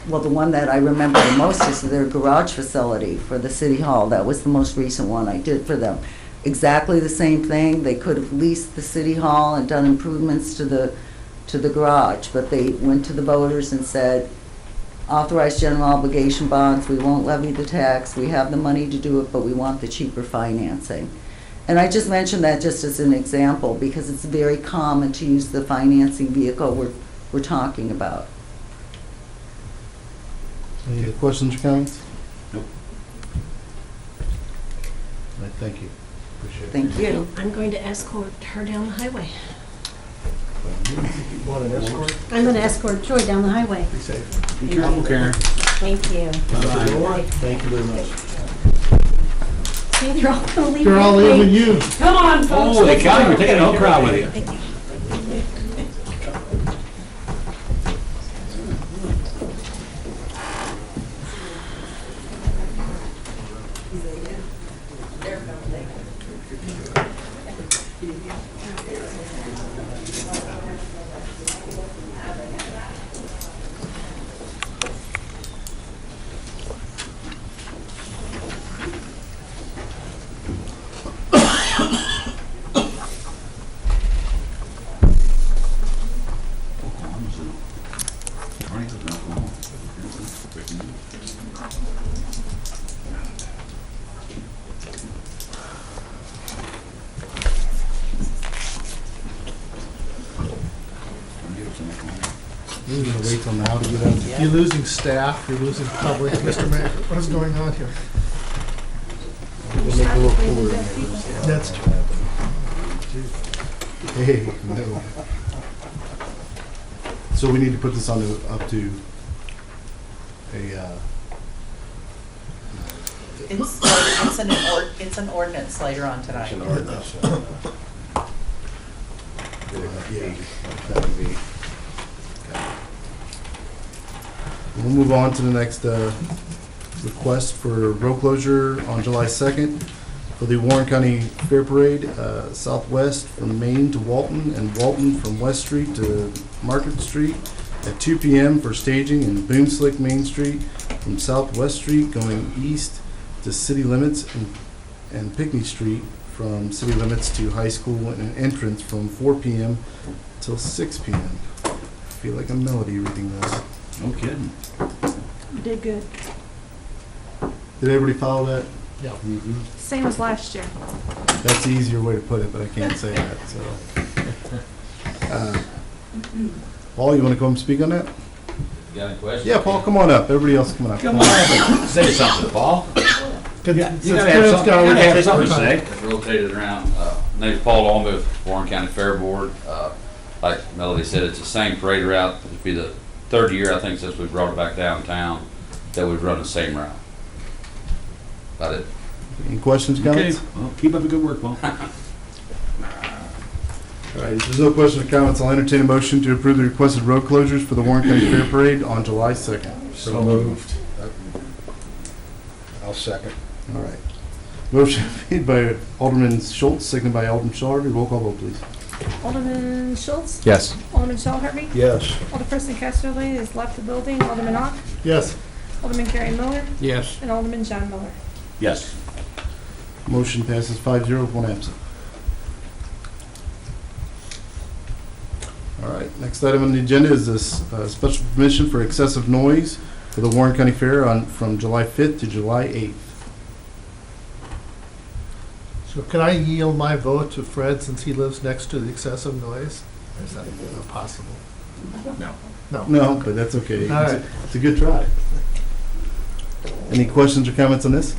the one that I remember the most is their garage facility for the city hall. That was the most recent one I did for them. Exactly the same thing. They could have leased the city hall and done improvements to the garage, but they went to the voters and said, authorize general obligation bonds, we won't levy the tax, we have the money to do it, but we want the cheaper financing. And I just mentioned that just as an example because it's very common to use the financing vehicle we're talking about. Any other questions or comments? Nope. All right, thank you. Appreciate it. Thank you. I'm going to escort her down the highway. Want an escort? I'm going to escort Joy down the highway. Be safe. Be careful, Karen. Thank you. Bye-bye. Thank you very much. See, they're all going to leave. They're all with me. leaving you. Come on, folks. Oh, they count, you're taking the whole crowd with you. Thank you. We're going to wait till now to get out. You're losing staff, you're losing public. Mr. Mayor, what is going on here? We'll make it a little cooler in there. That's true. Hey, no. So we need to put this on up to a, It's an ordinance later on tonight. that would be. We'll move on to the next request for road closure on July 2nd for the Warren County Fair Parade, southwest from Main to Walton and Walton from West Street to Market Street at 2 p.m. for staging, and Boom Slick Main Street from Southwest Street going east to city limits, and Pinckney Street from city limits to high school, and an entrance from 4 p.m. till 6 p.m. I feel like a melody reading this. No kidding. You did good. Did everybody follow that? Yeah. Mm-hmm. Same as last year. That's the easier way to put it, but I can't say that, so. Paul, you want to come speak on that? You got any questions? Yeah, Paul, come on up. Everybody else coming up. Come on up. Say something, Paul. You gotta have something to say. It's rotated around. Name's Paul Aldermen with Warren County Fair Board. Like Melody said, it's the same parade route. It'll be the third year, I think, since we brought it back downtown, that we've run the same route. About it. Any questions, comments? Okay, well, keep up the good work, Paul. All right, if there's no questions or comments, I'll entertain a motion to approve the requested road closures for the Warren County Fair Parade on July 2nd. So moved. I'll second. All right. Motion made by Alderman Schultz, seconded by Alderman Schlarby. Roll call vote, please. Alderman Schultz? Yes. Alderman Shell Harvey? Yes. Alderperson Casterly has left the building. Alderman Ock? Yes. Alderman Gary Miller? Yes. And Alderman John Miller. Yes. Motion passes 5-0 with one absent. All right, next item on the agenda is this special permission for excessive noise for the Warren County Fair from July 5th to July 8th. So can I yield my vote to Fred since he lives next to the excessive noise? Or is that not possible? No. No. No, but that's okay. All right. It's a good try. Any questions or comments on this?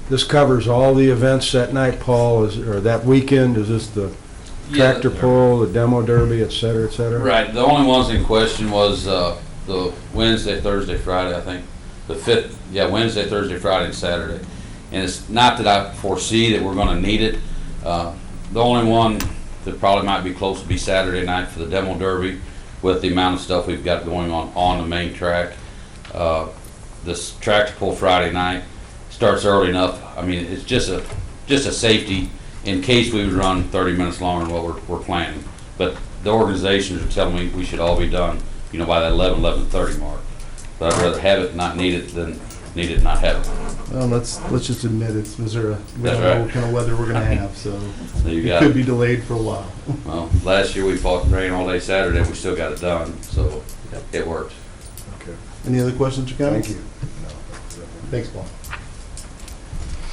This covers all the events that night, Paul, or that weekend? Is this the tractor pull, the demo derby, et cetera, et cetera? Right, the only ones in question was the Wednesday, Thursday, Friday, I think. The 5th, Wednesday, Thursday, Friday, and Saturday. And it's not that I foresee that we're gonna need it. The only one that probably might be close would be Saturday night for the demo derby with the amount of stuff we've got going on the main track. This tractor pull Friday night starts early enough. I mean, it's just a safety in case we would run 30 minutes longer than what we're planning. But the organizations are telling me we should all be done, by that 11:30 mark. But I'd rather have it and not need it than need it and not have it. Well, let's just admit it's Missouri. We That's don't know right. what kind of weather we're going to have, so So you it got could it. be delayed for a while. Well, last year we fought rain all day Saturday. We still got it done, so it worked. Okay. Any other questions or comments? Thank you. Thanks, Paul.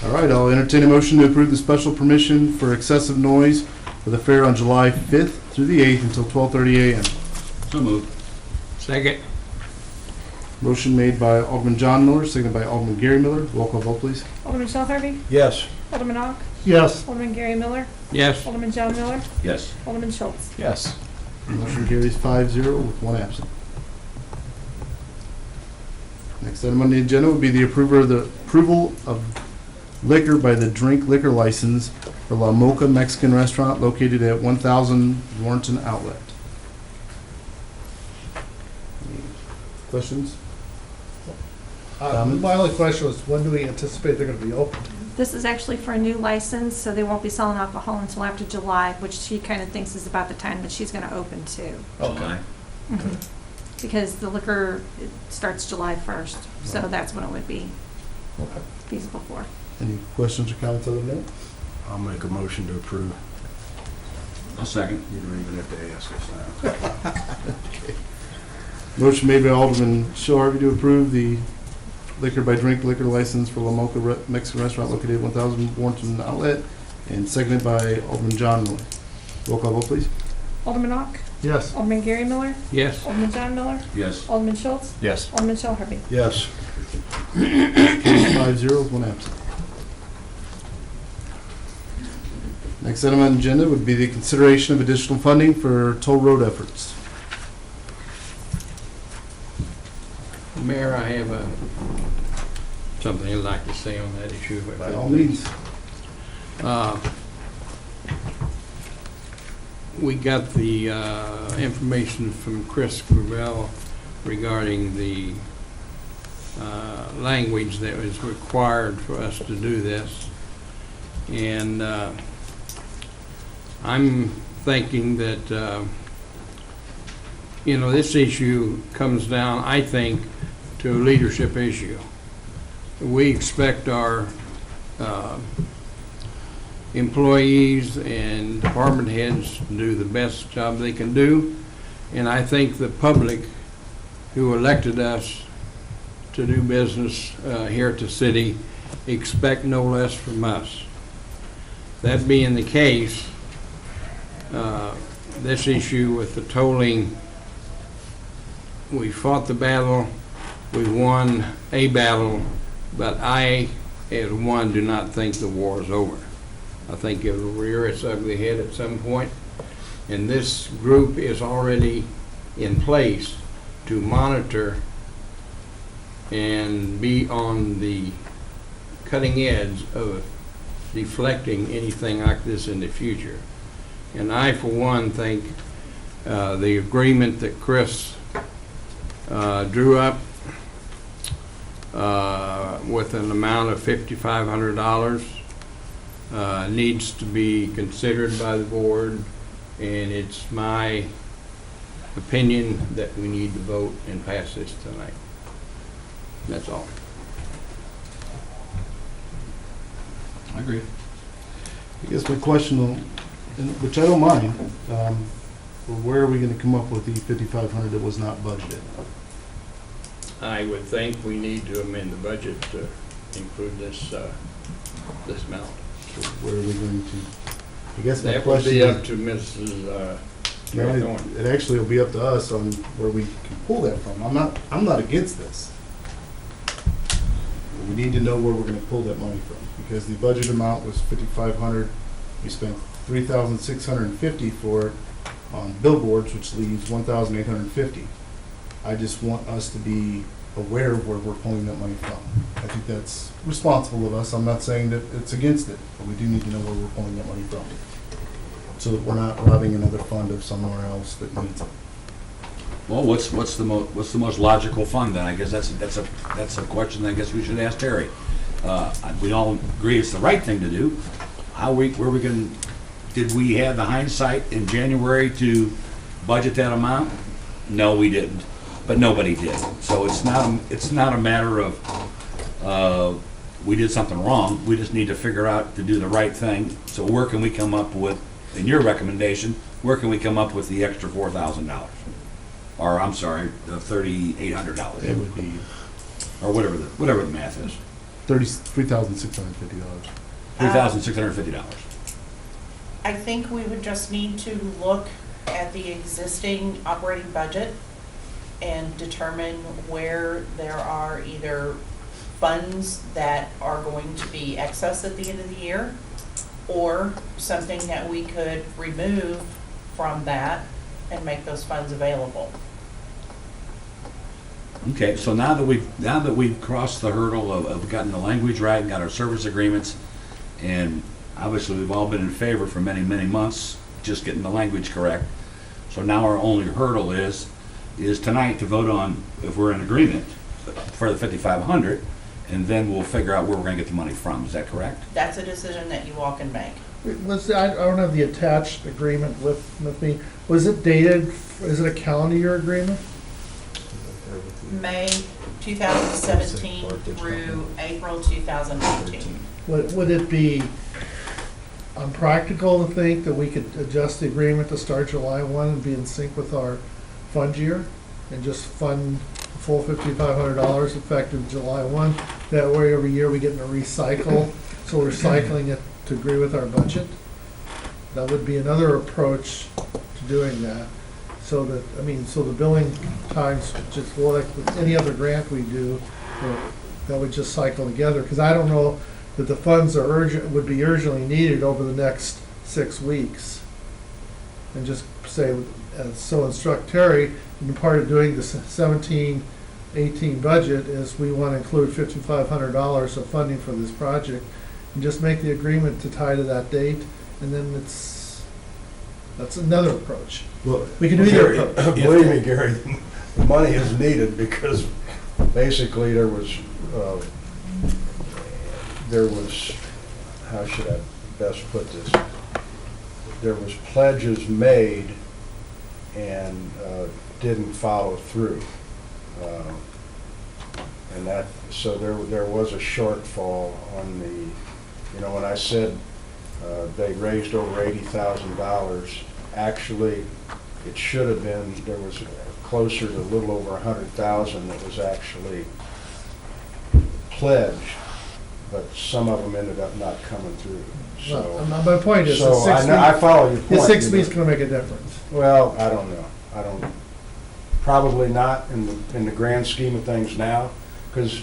All right, I'll entertain a motion to approve the special permission for excessive noise for the fair on July 5th through the 8th until 12:30 a.m. So moved. Second. Motion made by Alderman John Miller, seconded by Alderman Gary Miller. Roll call vote, please. Alderman Shell Harvey? Yes. Alderman Ock? Yes. Alderman Gary Miller? Yes. Alderman John Miller? Yes. Alderman Schultz? Yes. Motion carries 5-0 with one absent. Next item on the agenda would be the approval of liquor by the drink liquor license for La Mocha Mexican Restaurant located at 1000 Warrenton Outlet. Any questions? Comments? My only question was, when do we anticipate they're going to be open? This is actually for a new license, so they won't be selling alcohol until after July, which she kind of thinks is about the time that she's going to open too. Okay. Because the liquor it starts July 1st, so Right. that's when it would be Okay. feasible for. Any questions or comments other than that? I'll make a motion to approve. I'll second. You don't even have to ask us now. Okay. Motion made by Alderman Shell Harvey to approve the liquor by drink liquor license for La Mocha Mexican Restaurant located at 1000 Warrenton Outlet, and seconded by Alderman John Miller. Roll call vote, please. Alderman Ock? Yes. Alderman Gary Miller? Yes. Alderman John Miller? Yes. Alderman Schultz? Yes. Alderman Shell Harvey? Yes. Carries 5-0 with one absent. Next item on the agenda would be the consideration of additional funding for toll road efforts. Mayor, I have something I'd like to say on that issue. if I By could, all please. means. We got the information from Chris Gravel regarding the language that was required for us to do this. And I'm thinking that, this issue comes down, I think, to a leadership issue. We expect our employees and department heads to do the best job they can do. And I think the public who elected us to do business here at the city expect no less from us. That being the case, this issue with the tolling, we fought the battle, we won a battle, but I, as one, do not think the war is over. I think it will rear its ugly head at some point, and this group is already in place to monitor and be on the cutting edge of deflecting anything like this in the future. And I, for one, think the agreement that Chris drew up with an amount of $5,500 needs to be considered by the board And it's my opinion that we need to vote and pass this tonight. That's all. I agree. I guess my question, which I don't mind, where are we gonna come up with the 5,500 that was not budgeted? I would think we need to amend the budget to include this, this amount. So where are we going to, I guess my That would question be is. up to Mrs. No, Mary Thorne. it actually will be up to us on where we can pull that from. I'm not against this. We need to know where we're gonna pull that money from, because the budget amount was 5,500. We spent 3,650 for it on billboards, which leaves 1,850. I just want us to be aware of where we're pulling that money from. I think that's responsible of us. I'm not saying that it's against it, but we do need to know where we're pulling that money from, so that we're not robbing another fund of somewhere else that needs it. Well, what's the most logical fund then? I guess that's a question that I guess we should ask Terry. We all agree it's the right thing to do. Did we have the hindsight in January to budget that amount? No, we didn't, but nobody did. So it's not a matter of we did something wrong. We just need to figure out to do the right thing. So where can we come up with, in your recommendation, where can we come up with the extra $4,000? Or, I'm sorry, the $3,800. It would be Or whatever the math is. $3,650. $3,650. I think we would just need to look at the existing operating budget and determine where there are either funds that are going to be excess at the end of the year, or something that we could remove from that and make those funds available. Okay, so now that we've crossed the hurdle of gotten the language right and got our service agreements, and obviously we've all been in favor for many, many months, just getting the language correct. So now our only hurdle is tonight to vote on if we're in agreement for the 5,500, and then we'll figure out where we're gonna get the money from. Is that correct? That's a decision that you all can make. I don't have the attached agreement with me. Was it dated, is it a calendar year agreement? May 2017 through April 2018. Would it be unpractical to think that we could adjust the agreement to start July 1 and be in sync with our fund year? And just fund the full $5,500 effective July 1? That way every year we get in a recycle, so we're cycling it to agree with our budget. That would be another approach to doing that. So that, so the billing times, just like with any other grant we do, that would just cycle together. Because I don't know that the funds are would be urgently needed over the next 6 weeks. And just say, so instruct Terry, and part of doing the 17-18 budget is we want to include $5,500 of funding for this project, and just make the agreement to tie to that date, and then that's another approach. Well, We can do either approach. Believe me, Gary, the money is needed because basically there was, how should I best put this? There was pledges made and didn't follow through. And that, so there was a shortfall on the, when I said they raised over $80,000, actually, it should have been, there was closer to a little over 100,000 that was actually pledged, but some of them ended up not coming through. So, My point is, so I follow your point. the 6 weeks going to make a difference. Well, I don't know. Probably not in the grand scheme of things now, because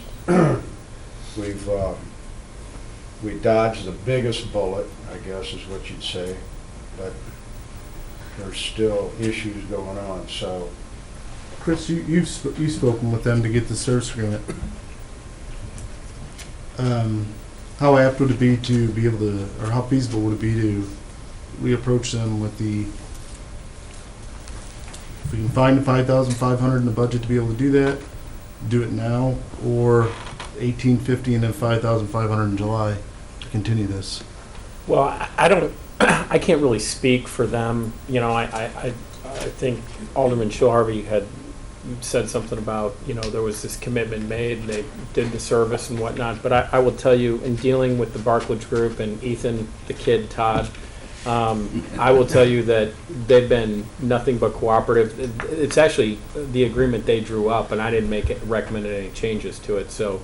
we dodged the biggest bullet, I guess is what you'd say, but there's still issues going on, so. Chris, you've spoken with them to get the service agreement. How apt would it be to be able to, or how feasible would it be to reapproach them with the, if we can find the 5,500 in the budget to be able to do that, do it now, or 1,850 and then 5,500 in July to continue this? Well, I don't I can't really speak for them. You know, I think Alderman Shilharvey had said something about, you know, there was this commitment made, and they did the service and whatnot. But I will tell you, in dealing with the Barclage Group and Ethan, the kid, Todd, I will tell you that they've been nothing but cooperative. It's actually the agreement they drew up, and I didn't recommend any changes to it. So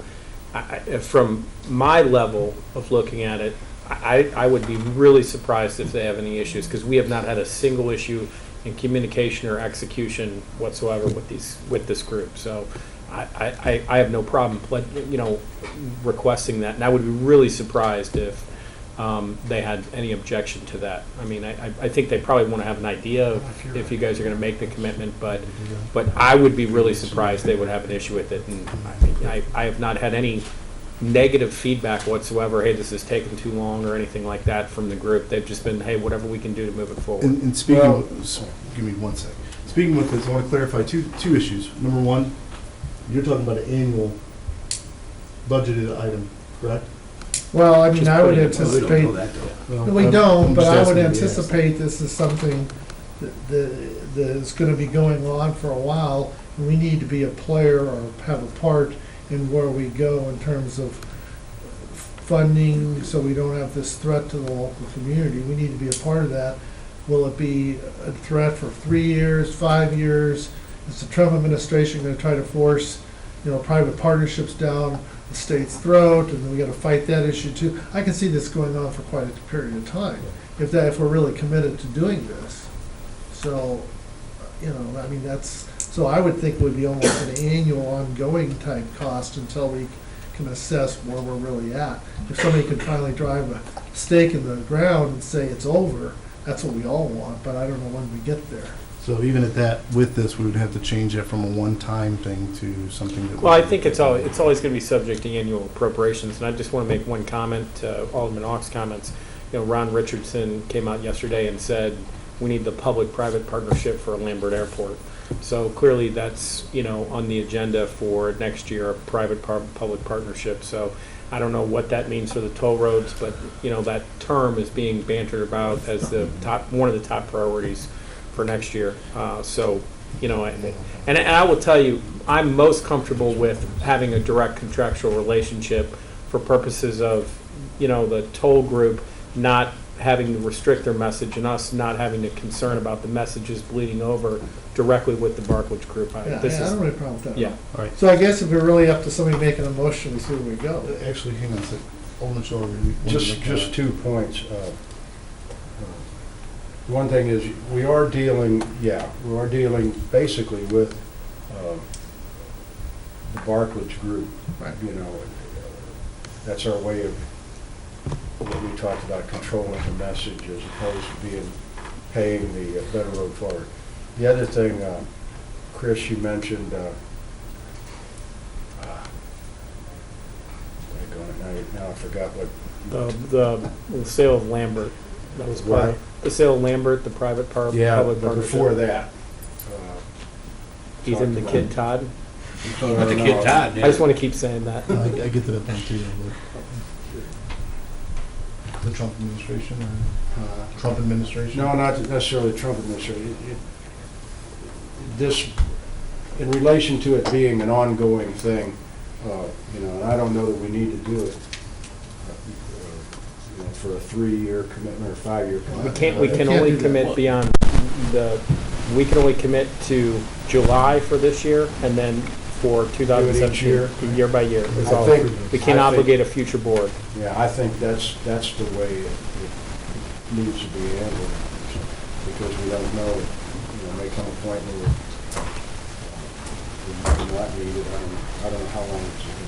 from my level of looking at it, I would be really surprised if they have any issues, because we have not had a single issue in communication or execution whatsoever with this group. So I have no problem, requesting that, and I would be really surprised if they had any objection to that. I mean, I think they probably want to have an idea of if you guys are going to make the commitment, but I would be really surprised they would have an issue with it. And I have not had any negative feedback whatsoever, hey, this is taking too long or anything like that from the group. They've just been, hey, whatever we can do to move it forward. And speaking, give me 1 second. Speaking with this, I want to clarify two issues. Number one, you're talking about an annual budgeted item, correct? Well, I mean, Just I would putting it- anticipate, Well, we don't, I'm but just I would asking you, yes. anticipate this is something that is gonna be going on for a while. And we need to be a player or have a part in where we go in terms of funding, so we don't have this threat to the local community. We need to be a part of that. Will it be a threat for 3 years, 5 years? Is the Trump administration gonna try to force, private partnerships down the state's throat, and then we gotta fight that issue too? I can see this going on for quite a period of time, if we're really committed to doing this. So, I mean, so I would think it would be almost an annual ongoing type cost until we can assess where we're really at. If somebody can finally drive a stake in the ground and say it's over, that's what we all want, but I don't know when we get there. So even at that, with this, we would have to change it from a one-time thing to something that. Well, I think it's always going to be subject to annual appropriations, and I just want to make one comment to Alderman Ock's comments. Ron Richardson came out yesterday and said, we need the public-private partnership for Lambert Airport. So clearly that's, on the agenda for next year, a private-public partnership. So I don't know what that means for the toll roads, but, that term is being bantered about as one of the top priorities for next year. And I will tell you, I'm most comfortable with having a direct contractual relationship for purposes of, the toll group not having to restrict their message and us not having to concern about the messages bleeding over directly with the Barclage Group. I don't have a problem with that. Yeah. All right. So I guess if we're really up to somebody making a motion, we see where we go. Actually, hang on a second. Alderman Shore, Just 2 points. One thing is, we are dealing basically with the Barclage Group. Right. That's our way of what we talked about, controlling the message as opposed to paying the Better Road Forward. The other thing, Chris, you mentioned, now I forgot what. The sale of Lambert. That was What? the sale of Lambert, the public partnership. But before that. Ethan, the kid Todd. But the kid Todd, I just want to keep saying that. I get to that point too. The Trump administration or Trump administration? No, not necessarily the Trump administration. This, in relation to it being an ongoing thing, and I don't know that we need to do it, for a 3-year commitment or 5-year commitment. We can only commit beyond we can only commit to July for this year, and then for 2017, year by year. Is all. We can't obligate a future board. Yeah, I think that's the way it needs to be handled, because we don't know, may come a point where we might not need it. I don't know how long it's going to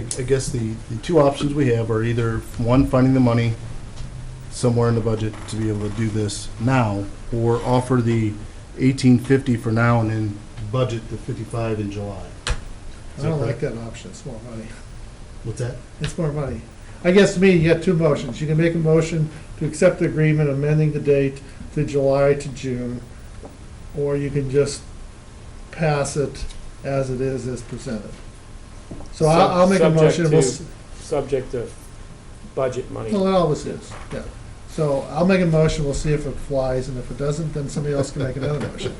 be. So I guess the two options we have are either, one, finding the money somewhere in the budget to be able to do this now, or offer the $1850 for now and then budget the $55 in July. I don't like that option, it's more money. What's that? It's more money. I guess to me, you got 2 motions. You can make a motion to accept the agreement amending the date to July to June, or you can just pass it as presented. So I'll make a motion. Subject to budget money. Well, it always is, yeah. So I'll make a motion, we'll see if it flies, and if it doesn't, then somebody else can make another motion.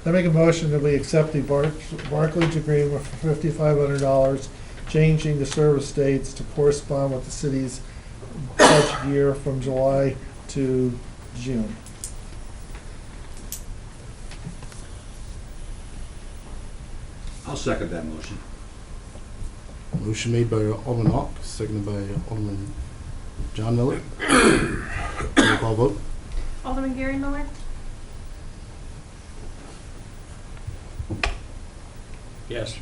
I make a motion that we accept the Barclays agreement for $5,500, changing the service dates to correspond with the city's budget year from July to June. I'll second that motion. Motion made by Alderman Ock, seconded by Alderman John Miller. Roll call vote. Alderman Gary Miller, Yes.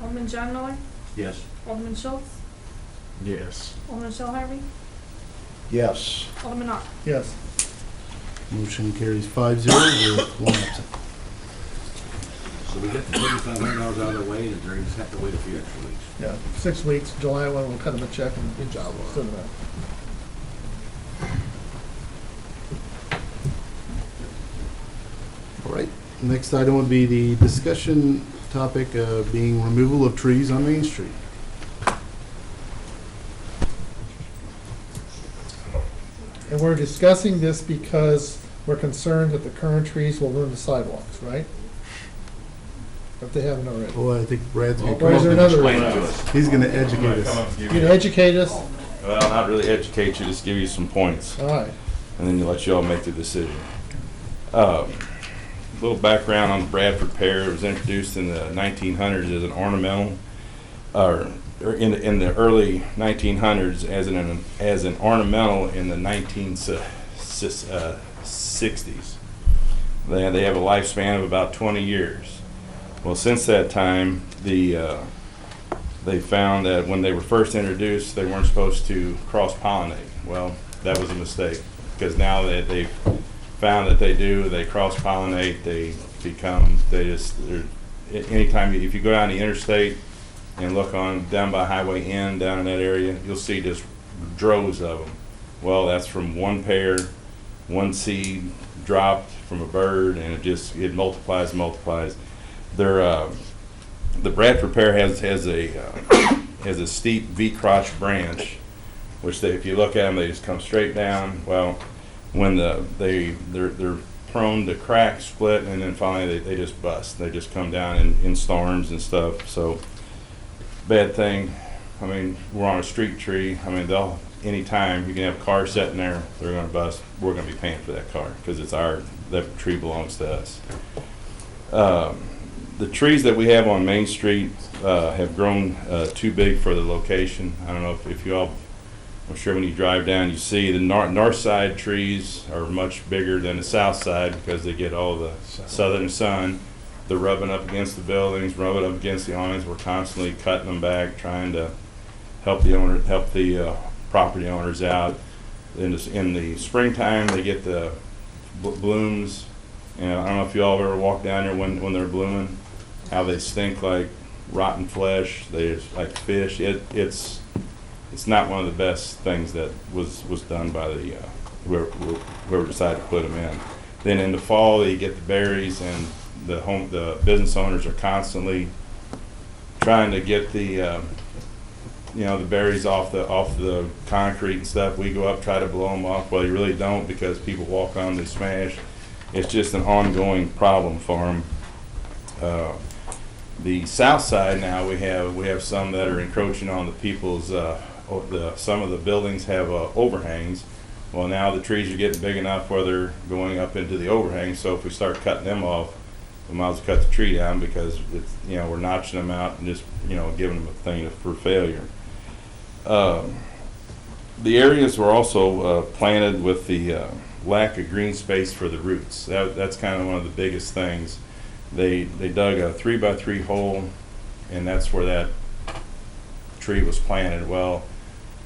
Alderman John Miller, Yes. Alderman Schultz, Yes. Alderman Shell Harvey, Yes. Alderman Ock. Yes. Motion carries 5-0 with one absent. So we get the $3,500 out of the way, and then just have to wait a few extra weeks. Yeah, 6 weeks, July 1, we'll cut them a check and good job. All right, next item would be the discussion topic being removal of trees on Main Street. And we're discussing this because we're concerned that the current trees will ruin the sidewalks, right? If they haven't already. Well, I think Brad's going to Or is there another Explain it reason? to us. He's going to educate us. You can educate us? Well, not really educate you, just give you some points, All right. and then you let you all make the decision. Little background on the Bradford pear. It was introduced in the 1900s as an ornamental, or in the early 1900s as an ornamental in the 1960s. They have a lifespan of about 20 years. Well, since that time, they found that when they were first introduced, they weren't supposed to cross-pollinate. Well, that was a mistake, because now that they've found that they do, they cross-pollinate, anytime, if you go down the interstate and look down by Highway N, down in that area, you'll see just droves of them. Well, that's from one pear, one seed dropped from a bird, and it multiplies and multiplies. The Bradford pear has a steep V-crotch branch, which if you look at them, they just come straight down. Well, when they're prone to crack, split, and then finally they just bust. They just come down in storms and stuff. So bad thing. I mean, we're on a street tree. I mean, anytime you can have a car sitting there, they're going to bust. We're going to be paying for that car because that tree belongs to us. The trees that we have on Main Street have grown too big for the location. I don't know if you all, I'm sure when you drive down you see the north side trees are much bigger than the south side because they get all the southern sun. They're rubbing up against the buildings, rubbing up against the awnings. We're constantly cutting them back, trying to help the property owners out. In the springtime, they get the blooms, and I don't know if you all ever walk down there when they're blooming, how they stink like rotten flesh. They just like fish. It's not one of the best things that was done by the whoever decided to put them in. Then in the fall, you get the berries, and the business owners are constantly trying to get the berries off the concrete and stuff. We go up, try to blow them off. Well, you really don't, because people walk on, they smash. It's just an ongoing problem for them. The south side now, we have some that are encroaching on the people's. Some of the buildings have overhangs. Well, now the trees are getting big enough where they're going up into the overhang. So if we start cutting them off, we might as well cut the tree down, because we're notching them out and just giving them a thing for failure. The areas were also planted with the lack of green space for the roots. That's kind of one of the biggest things. They dug a 3x3 hole, and that's where that tree was planted. Well,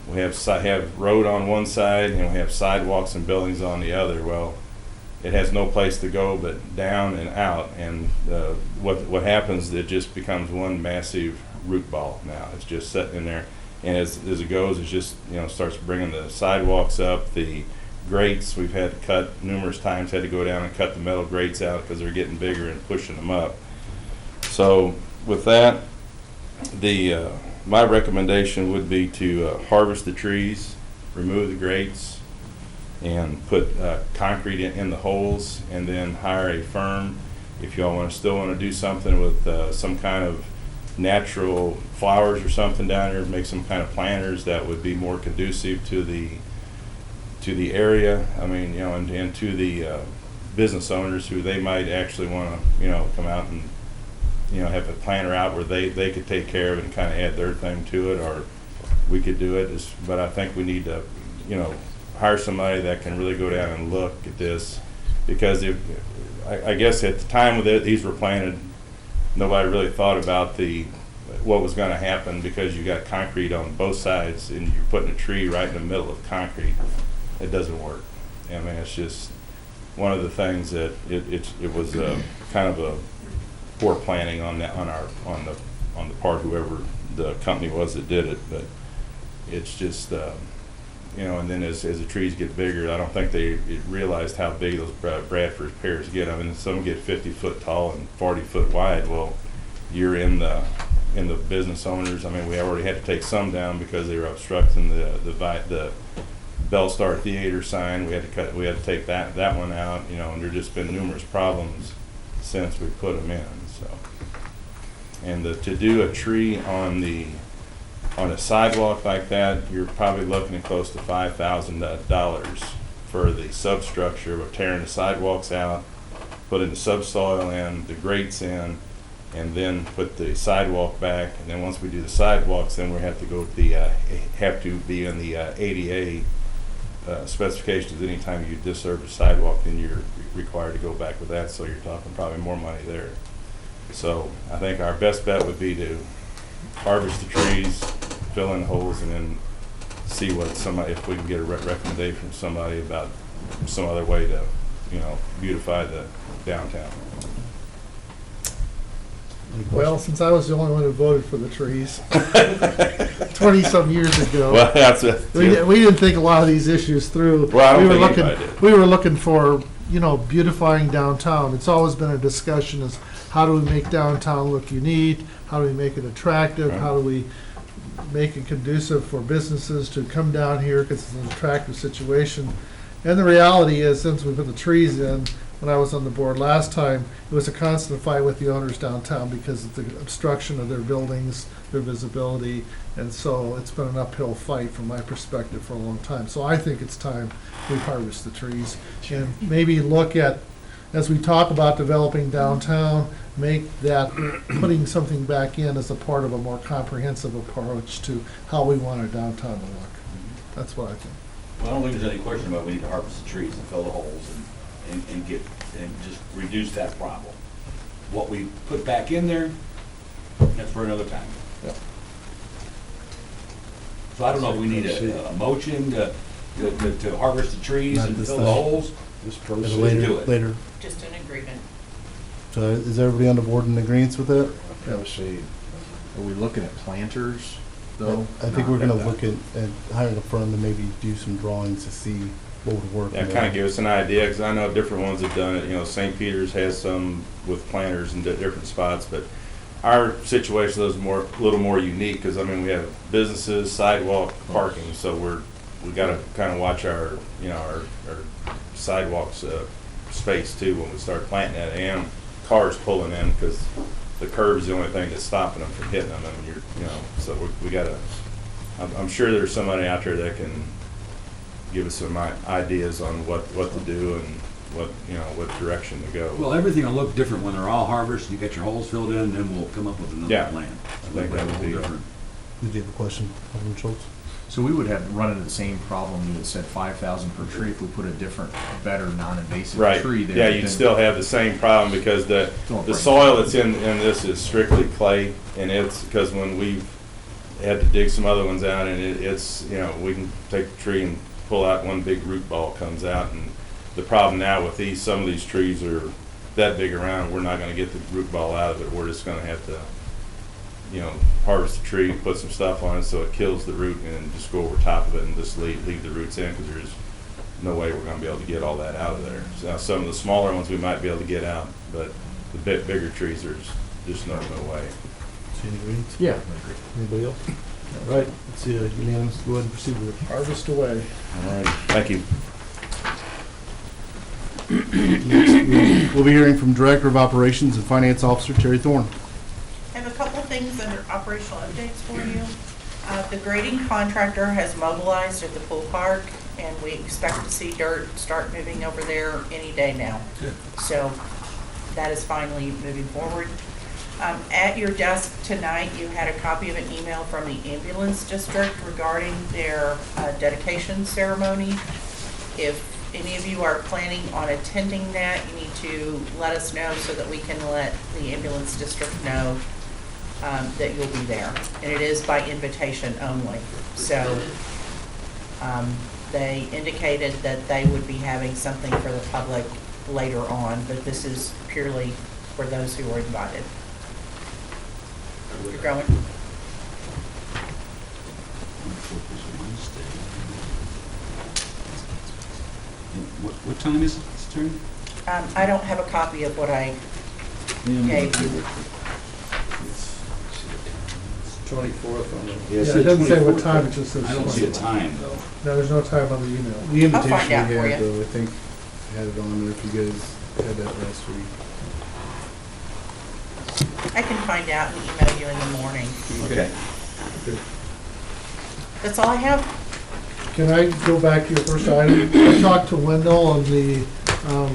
we have road on one side, and we have sidewalks and buildings on the other. Well, it has no place to go but down and out, and what happens, it just becomes one massive root ball now. It's just sitting in there, and as it goes, it just starts bringing the sidewalks up. The grates we've had to cut numerous times, had to go down and cut the metal grates out because they're getting bigger and pushing them up. So with that, my recommendation would be to harvest the trees, remove the grates, and put concrete in the holes, and then hire a firm. If y'all still want to do something with some kind of natural flowers or something down there, make some kind of planters that would be more conducive to the area. I mean, and to the business owners who they might actually want to, come out and, have a planter out where they could take care of it and kind of add their thing to it, or we could do it. But I think we need to, hire somebody that can really go down and look at this, because I guess at the time these were planted, nobody really thought about what was going to happen, because you got concrete on both sides and you're putting a tree right in the middle of concrete. It doesn't work. I mean, it's just one of the things that it was kind of a poor planning on the part of whoever the company was that did it. But it's just and then as the trees get bigger, I don't think they realized how big those Bradford pears get. I mean, some get 50 foot tall and 40 foot wide. Well, you're in the business owners. I mean, we already had to take some down because they were obstructing the Bellstar Theater sign. We had to take that one out. And there's just been numerous problems since we put them in. So, and to do a tree on a sidewalk like that, you're probably looking at close to $5,000 for the substructure of tearing the sidewalks out, putting the subsoil in, the grates in, and then put the sidewalk back. And then once we do the sidewalks, then we have to go with have to be in the ADA specifications. Anytime you disserve a sidewalk, then you're required to go back with that. So you're talking probably more money there. So I think our best bet would be to harvest the trees, fill in holes, and then see if we can get a recommendation from somebody about some other way to, beautify the downtown. Well, since I was the only one who voted for the trees 20-some years ago, Well, that's we didn't think a lot of these issues through. Well, I don't think anybody did. We were looking for, beautifying downtown. It's always been a discussion is how do we make downtown look unique? How do we make it attractive? Right. How do we make it conducive for businesses to come down here because it's an attractive situation? And the reality is, since we put the trees in, when I was on the board last time, it was a constant fight with the owners downtown because of the obstruction of their buildings, their visibility, and so it's been an uphill fight from my perspective for a long time. So I think it's time we harvest the trees and maybe look at, as we talk about developing downtown, make that putting something back in as a part of a more comprehensive approach to how we want our downtown to look. That's what I think. Well, I don't think there's any question about we need to harvest the trees and fill the holes and just reduce that problem. What we put back in there, that's for another time. Yep. So I don't know if we need a motion to harvest the trees Not and this fill the time. holes. Later. Just an agreement. So is everybody on the board in agreement with it? Let's see, are we looking at planters, though? I think we're gonna look at hiring a firm to maybe do some drawings to see what would work. That kind of gives us an idea, because I know different ones have done it. St. Peter's has some with planters in different spots, but our situation is a little more unique, because we have businesses, sidewalk, parking, so we got to kind of watch our sidewalks space too when we start planting that, and cars pulling in, because the curb is the only thing that's stopping them from hitting them. So we got to. I'm sure there's somebody out there that can give us some ideas on what to do and what direction to go. Well, everything will look different when they're all harvested. You get your holes filled in, and then we'll come up with another plan. I think that would be different. Did you have a question, Alderman Schultz? So we would have run into the same problem. You had said 5,000 per tree if we put a different, better, non-invasive tree there. Yeah, you'd still have the same problem, because the soil that's in this is strictly clay, and it's because when we've had to dig some other ones out, and it's we can take the tree and pull out one big root ball comes out, and the problem now with some of these trees are that big around, we're not going to get the root ball out of it. We're just going to have to harvest the tree, put some stuff on it so it kills the root, and then just go over top of it and just leave the roots in, because there's no way we're going to be able to get all that out of there. So now some of the smaller ones we might be able to get out, but the bigger trees, there's just no way. Any reads? Yeah. Anybody else? All right, let's see, unanimous, go ahead and proceed with it. Harvest away. All right, thank you. Next, we'll be hearing from Director of Operations and Finance Officer Terry Thorne. I have a couple things under operational updates for you. The grading contractor has mobilized at the pool park, and we expect to see dirt start moving over there any day now. Good. So that is finally moving forward. At your desk tonight, you had a copy of an email from the ambulance district regarding their dedication ceremony. If any of you are planning on attending that, you need to let us know so that we can let the ambulance district know that you'll be there. And it is by invitation only. So they indicated that they would be having something for the public later on, but this is purely for those who are invited. You're going? What time is it, Terry? I don't have a copy of what I gave you. 24th on the. Yeah, it doesn't say what time, it just says. I don't see a time, though. No, there's no time on the email. The invitation I'll find out we for had, you. though, I think, had it on there if you guys had that last week. I can find out and email you in the morning. Okay. That's all I have. Can I go back to your first item? I talked to Wendell on the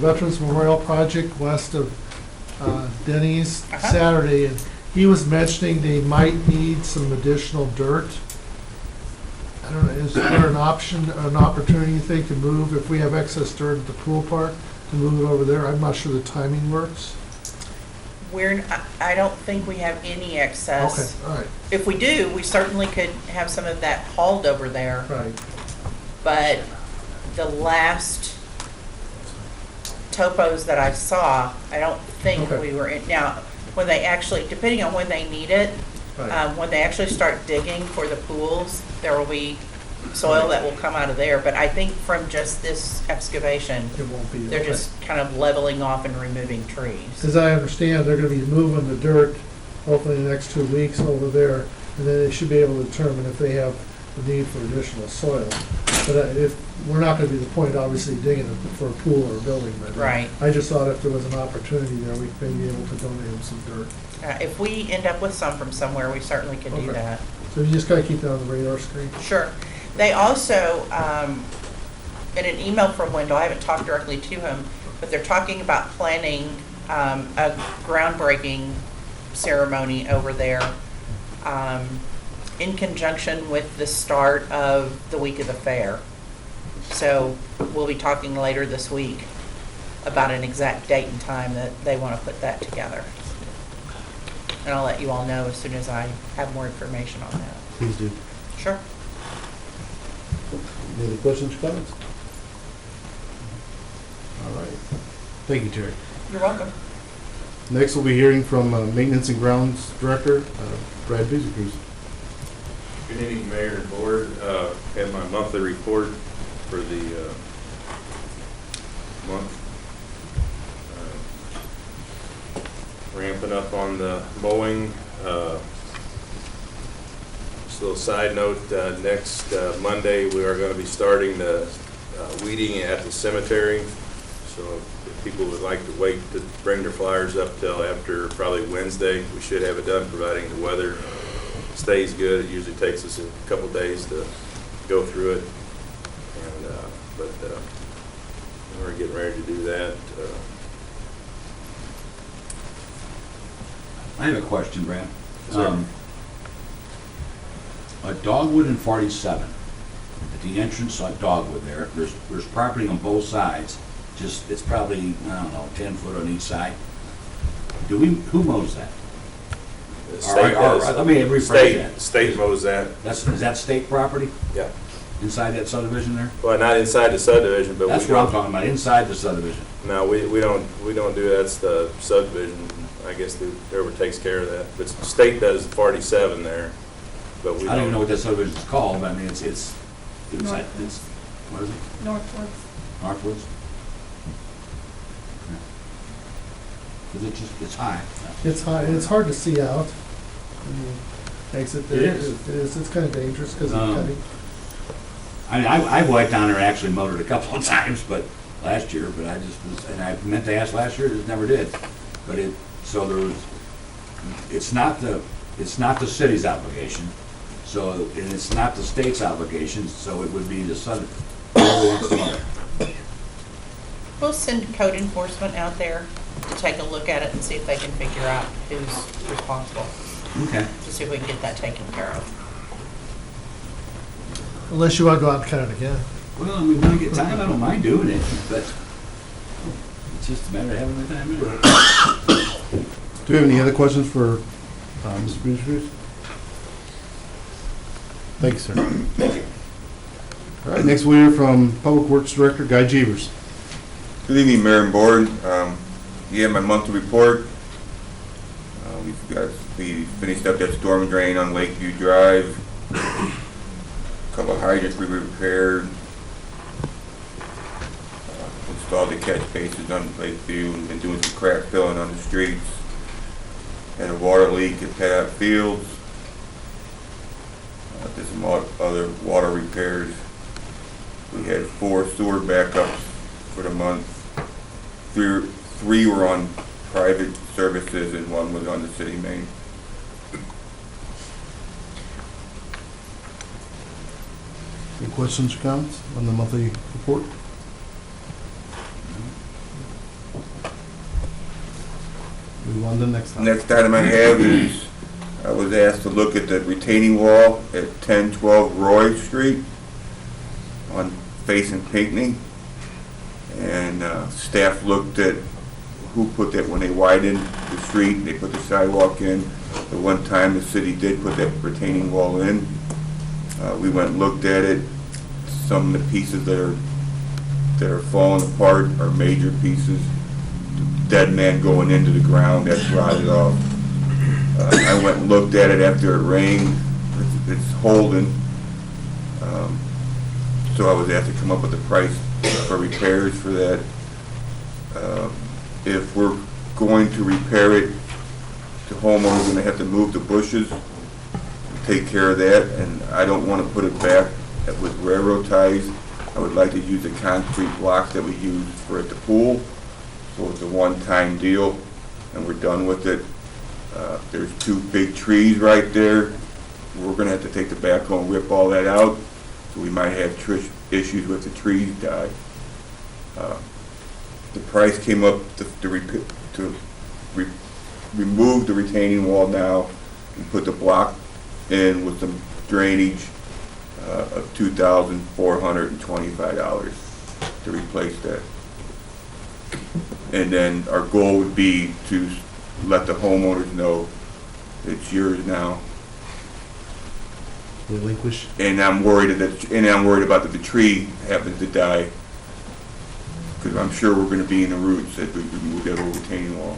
Veterans Memorial Project west of Denny's Saturday, and he was mentioning they might need some additional dirt. I don't know, is there an option, an opportunity, you think, to move, if we have excess dirt at the pool park, to move it over there? I'm not sure the timing works. I don't think we have any excess. Okay, all right. If we do, we certainly could have some of that hauled over there. Right. But the last topos that I saw, I don't think we were in. Now, when they actually, depending on when they need it, when they actually start digging for the pools, there will be soil that will come out of there. But I think from just this excavation, It won't be. they're just kind of leveling off and removing trees. As I understand, they're gonna be moving the dirt hopefully in the next 2 weeks over there, and then they should be able to determine if they have the need for additional soil. But if, we're not gonna be the point, obviously, digging it for a pool or a building, but Right. I just thought if there was an opportunity there, we may be able to donate them some dirt. If we end up with some from somewhere, we certainly could do Okay. that. So you just gotta keep that on the radar screen. Sure. They also, in an email from Wendell, I haven't talked directly to him, but they're talking about planning a groundbreaking ceremony over there in conjunction with the start of the week of the fair. So we'll be talking later this week about an exact date and time that they want to put that together. And I'll let you all know as soon as I have more information on that. Please do. Sure. Any other questions or comments? All right. Thank you, Terry. You're welcome. Next, we'll be hearing from Maintenance and Grounds Director, Brad Beasley-Cruz. Good evening, Mayor and Board. Have my monthly report for the month. Ramping up on the mowing. Just a little side note, next Monday, we are going to be starting the weeding at the cemetery. So if people would like to wait to bring their flyers up till after probably Wednesday, we should have it done, providing the weather stays good. It usually takes us a couple days to go through it. And, but we're getting ready to do that. I have a question, Brad. Sir. Dogwood and 47, at the entrance on Dogwood there's property on both sides. Just, it's probably, I don't know, 10 foot on each side. Who mows that? State does. Let me rephrase that. State mows that. Is that state property? Yeah. Inside that subdivision there? Well, not inside the subdivision, but That's we what I'm don't. talking about, inside the subdivision. No, we don't do that. It's the subdivision. I guess whoever takes care of that. But state does 47 there. But we I don't even know what that subdivision is called, but I mean, it's inside, Northwoods. it's, what is it? Northwoods. Northwoods? Because it's high. It's high, and it's hard to see out. exit It there. is. It's kind of dangerous because of cutting. I've wiped down there and actually mowed it a couple of times, but last year, but I just was, and I meant to ask last year, just never did. But it's not the city's obligation, so, and it's not the state's obligation, so it would be the southern. We'll send code enforcement out there to take a look at it and see if they can figure out who's responsible. Okay. To see if we can get that taken care of. Unless you want to go out and cut it again. Well, I mean, when I get time, I don't mind doing it, but it's just a matter of having the time. Do we have any other questions for Mr. Bruce? Thank you, sir. Thank you. All right, next we'll hear from Public Works Director Guy Jeevers. Good evening, Mayor and Board. You have my monthly report. We finished up that storm drain on Lakeview Drive. A couple of hydrants we repaired. Installed the catch bases on Lakeview and been doing some crack filling on the streets. Had a water leak at Pat Fields. Did some other water repairs. We had 4 sewer backups for the month. 3 were on private services and 1 was on the city main. Any questions or comments on the monthly report? Move on to the next time. Next item I have is I was asked to look at the retaining wall at 1012 Roy Street on facing Pinckney. And staff looked at who put that when they widened the street, they put the sidewalk in. The one time the city did put that retaining wall in. We went and looked at it. Some of the pieces that are falling apart are major pieces. Dead man going into the ground, that's rotted off. I went and looked at it after it rained. It's holding. So I was asked to come up with a price for repairs for that. If we're going to repair it, the homeowner's going to have to move the bushes, take care of that, and I don't want to put it back with railroad ties. I would like to use the concrete blocks that we used for at the pool. So it's a one-time deal, and we're done with it. There's 2 big trees right there. We're going to have to take the backhoe and rip all that out, so we might have issues with the trees die. The price came up to remove the retaining wall now and put the block in with some drainage of $2,425 to replace that. And then our goal would be to let the homeowners know it's yours now. Relinquish. And I'm worried about that the tree happens to die, because I'm sure we're going to be in the roots if we remove that old retaining wall.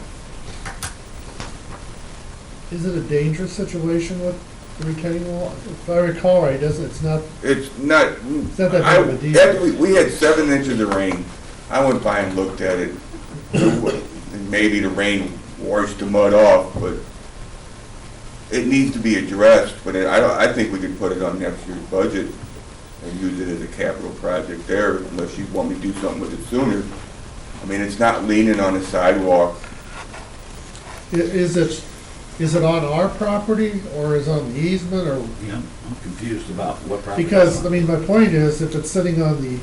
Is it a dangerous situation with the retaining wall? If I recall right, it's not that big of a deal. After we had 7 inches of rain. I went by and looked at it. And maybe the rain washed the mud off, but it needs to be addressed. But I think we could put it on next year's budget and use it as a capital project there, unless you want me to do something with it sooner. I mean, it's not leaning on the sidewalk. Is it on our property or is it on the easement or? Yeah, I'm confused about what property. Because, I mean, my point is, if it's sitting on the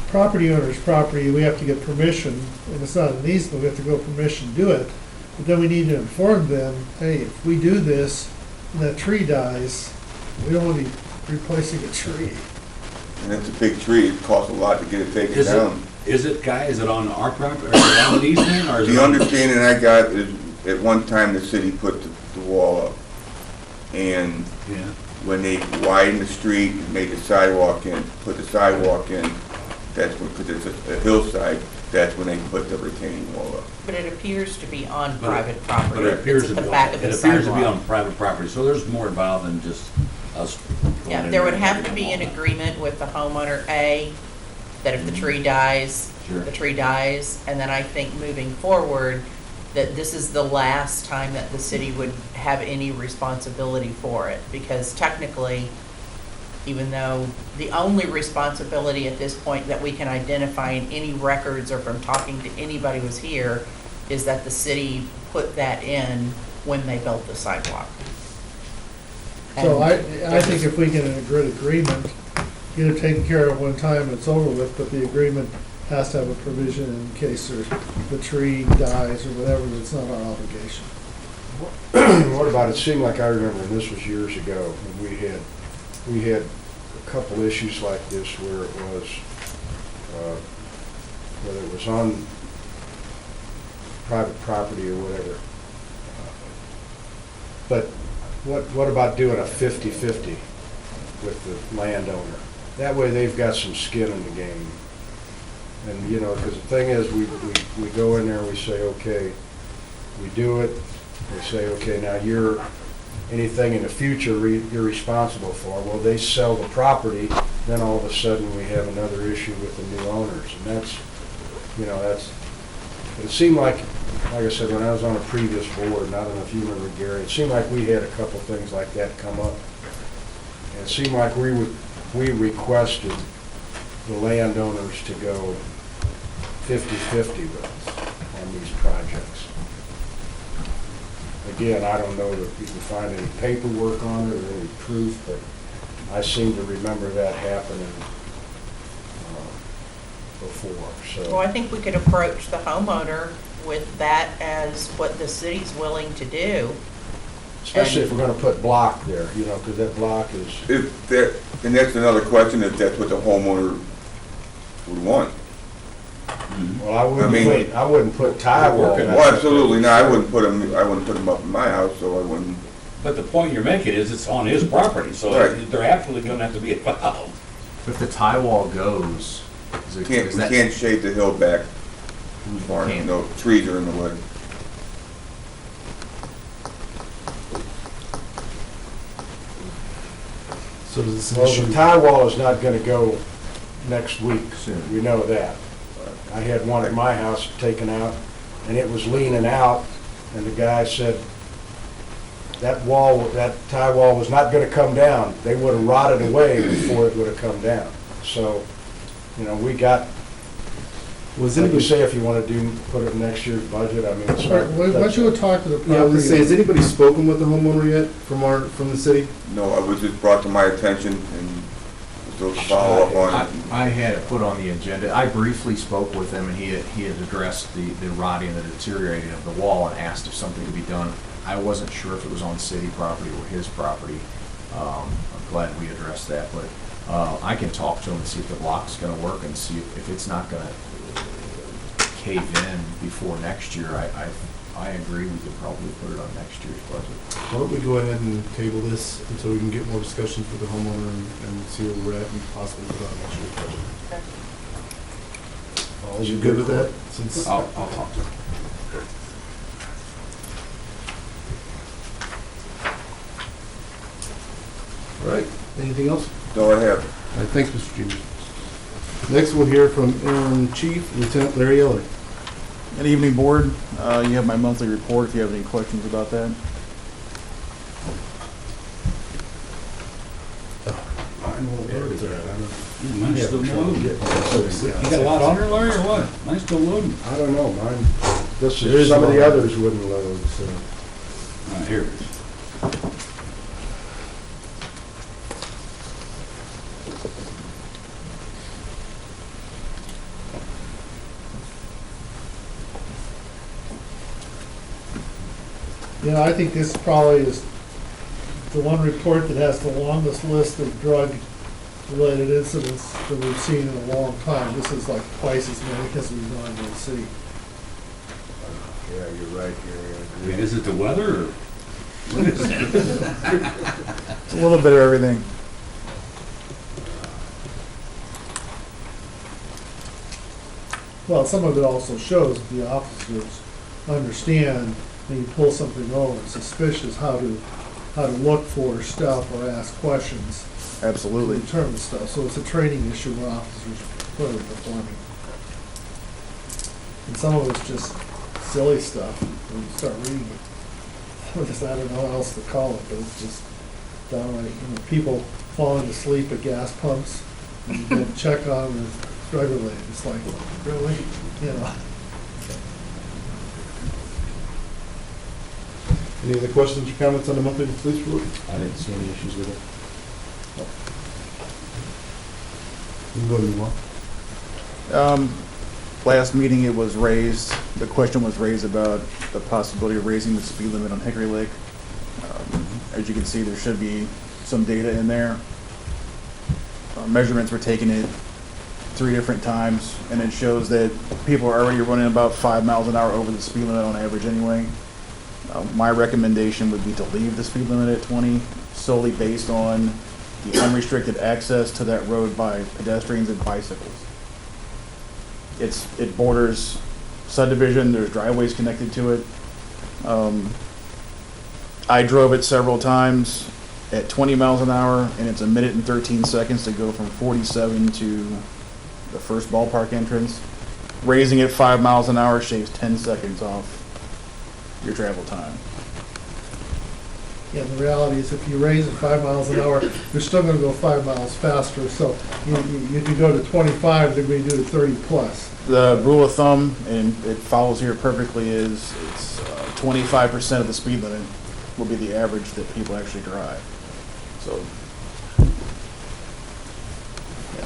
property owner's property, we have to get permission, and it's not an easement, we have to go permission to do it. But then we need to inform them, hey, if we do this and that tree dies, we don't want to be replacing a tree. And it's a big tree. It costs a lot to get it taken down. Is it, Guy, is it on our property, or is it on the easement, or is it The on? understanding I got is, at one time, the city put the wall up. And Yeah. when they widened the street and made the sidewalk in, put the sidewalk in, that's when, because it's a hillside, that's when they put the retaining wall up. But it appears to be on private property. But it appears It's to at be, the back of the it appears to be sidewalk. on private property, so there's more involved than just us. Yeah, going there in would and have to getting be them an all. agreement with the homeowner, A, that if the tree dies, Sure. the tree dies, and then I think moving forward, that this is the last time that the city would have any responsibility for it, because technically, even though the only responsibility at this point that we can identify in any records or from talking to anybody who's here is that the city put that in when they built the sidewalk. So And I think if we get an agreement, get it taken care of one time, it's over with, but the agreement has to have a provision in case the tree dies or whatever, that's not our obligation. What about, it seemed like I remember, and this was years ago, and we had a couple issues like this where it was, whether it was on private property or whatever. But what about doing a 50-50 with the landowner? That way they've got some skin in the game. And, you know, because the thing is, we go in there and we say, okay, we do it. They say, okay, now anything in the future you're responsible for. Well, they sell the property, then all of a sudden we have another issue with the new owners. And it seemed like I said, when I was on a previous board, and I don't know if you remember, Gary, it seemed like we had a couple things like that come up. And it seemed like we requested the landowners to go 50-50 with us on these projects. Again, I don't know if you can find any paperwork on it or any proof, but I seem to remember that happening before. So, well, I think we could approach the homeowner with that as what the city's willing to do. especially if we're going to put block there, you know, because that block is. And that's another question, if that's what the homeowner would want. Well, I wouldn't put tie wall. Well, absolutely, no, I wouldn't put them up in my house, so I wouldn't. But the point you're making is it's on his property, so Right. they're absolutely gonna have to be involved. If the tie wall goes, We can't shade the hill back too far, no trees are in the way. So does this Well, issue? the tie wall is not going to go next week. We know that. I had one at my house taken out, and it was leaning out, and the guy said that tie wall was not going to come down. They would have rotted away before it would have come down. So, you know, we got, like you say, if you want to put it in next year's budget, I mean, it's not. Why don't you go talk to the property? Yeah, I was gonna say, has anybody spoken with the homeowner yet from the city? No, it was just brought to my attention and we'll follow up on it. I had it put on the agenda. I briefly spoke with him, and he had addressed the rotting and the deteriorating of the wall and asked if something could be done. I wasn't sure if it was on city property or his property. I'm glad we addressed that, but I can talk to him and see if the block's going to work and see if it's not going to cave in before next year. I agree, we could probably put it on next year's budget. Why don't we go ahead and table this until we can get more discussions with the homeowner and see where we're at and possibly put on next year's budget. You good with that? Since I'll talk to him. All right, anything else? No, I have. All right, thanks, Mr. Junior. Next, we'll hear from Interim Chief Lieutenant Larry Eller. Good evening, Board. You have my monthly report if you have any questions about that. Mine's still loading. You got a lot on there, Larry, or what? Mine's still loading. I don't know, mine, some of the others wouldn't load, so. Here it is. You know, I think this probably is the one report that has the longest list of drug-related incidents that we've seen in a long time. This is like twice as many as we've done in the city. Yeah, you're right, Gary. I mean, is it the weather, or what is it? It's a little bit of everything. Well, some of it also shows that the officers understand when you pull something over, suspicious, how to look for stuff or ask questions. Absolutely. To determine stuff. So it's a training issue where officers are clearly performing. And some of it's just silly stuff. when you start reading it. I don't know how else to call it, but it's just downright, people falling asleep at gas pumps, and you go check on the driver lane, it's like, really, Any other questions or comments on the monthly police report? I didn't see any issues with it. You can go to move on. Last meeting, it was raised, the question was raised about the possibility of raising the speed limit on Hickory Lake. As you can see, there should be some data in there. Measurements were taken at 3 different times, and it shows that people are already running about 5 miles an hour over the speed limit on average anyway. My recommendation would be to leave the speed limit at 20, solely based on the unrestricted access to that road by pedestrians and bicycles. It borders subdivision, there's driveways connected to it. I drove it several times at 20 miles an hour, and it's 1 minute and 13 seconds to go from 47 to the first ballpark entrance. Raising it 5 miles an hour shaves 10 seconds off your travel time. Yeah, the reality is if you raise it 5 miles an hour, you're still gonna go 5 miles faster, so you could go to 25, they're gonna do it 30 plus. The rule of thumb, and it follows here perfectly, is it's 25% of the speed limit will be the average that people actually drive. So,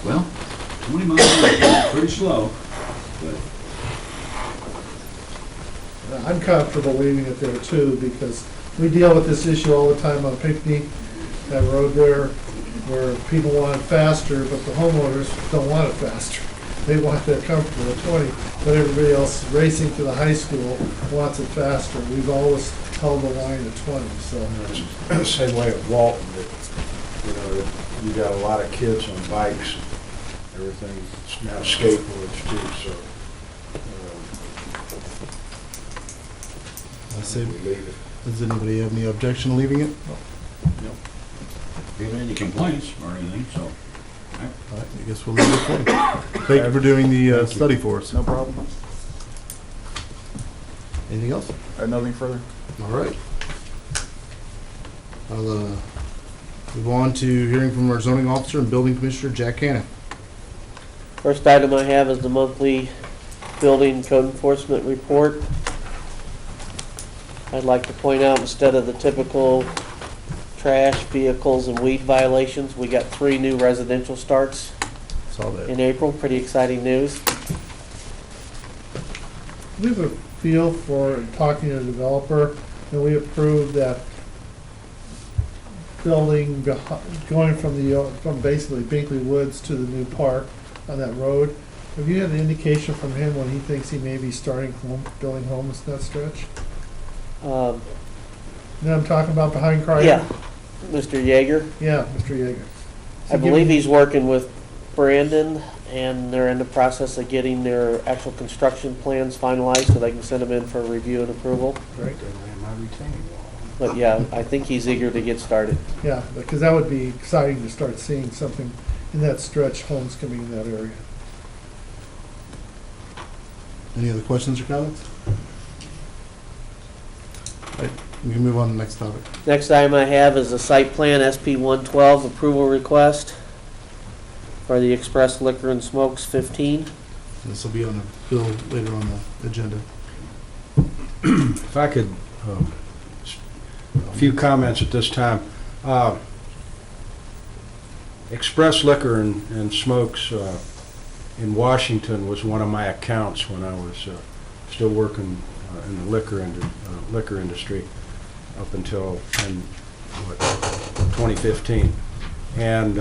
Well, 20 miles an hour, pretty slow, but I'm comfortable leaving it there too, because we deal with this issue all the time on Pinckney, that road there, where people want it faster, but the homeowners don't want it faster. They want that comfortable at 20, but everybody else racing to the high school wants it faster. We've always held the line at 20, so. Same way at Walton, that, you got a lot of kids on bikes, everything, it's now skateboards too, so. I say, we leave it. does anybody have any objection to leaving it? even any complaints or anything, so. All right, I guess we'll leave it for you. Thank you for doing the study for us. no problem. Anything else? Nothing further. All right. I'll move on to hearing from our zoning officer and building commissioner, Jack Hanna. First item I have is the monthly building code enforcement report. I'd like to point out, instead of the typical trash, vehicles, and weed violations, we got 3 new residential starts Saw that. in April. Pretty exciting news. We have a feel for talking to the developer, and we approved that building going from basically Binkley Woods to the new park on that road. Have you had an indication from him when he thinks he may be building homes in that stretch? Then I'm talking about behind Crichton? Yeah, Mr. Yeager. Yeah, Mr. Yeager. I believe he's working with Brandon, and they're in the process of getting their actual construction plans finalized so they can send them in for review and approval. Great. My retaining wall. But yeah, I think he's eager to get started. Yeah, because that would be exciting to start seeing something in that stretch, homes coming in that area. Any other questions or comments? All right, we can move on to the next topic. Next item I have is the site plan SP 112 approval request for the Express Liquor and Smokes 15. This will be on the bill later on the agenda. If I could, a few comments at this time. Express Liquor and Smokes in Washington was one of my accounts when I was still working in the liquor industry up until 2015. And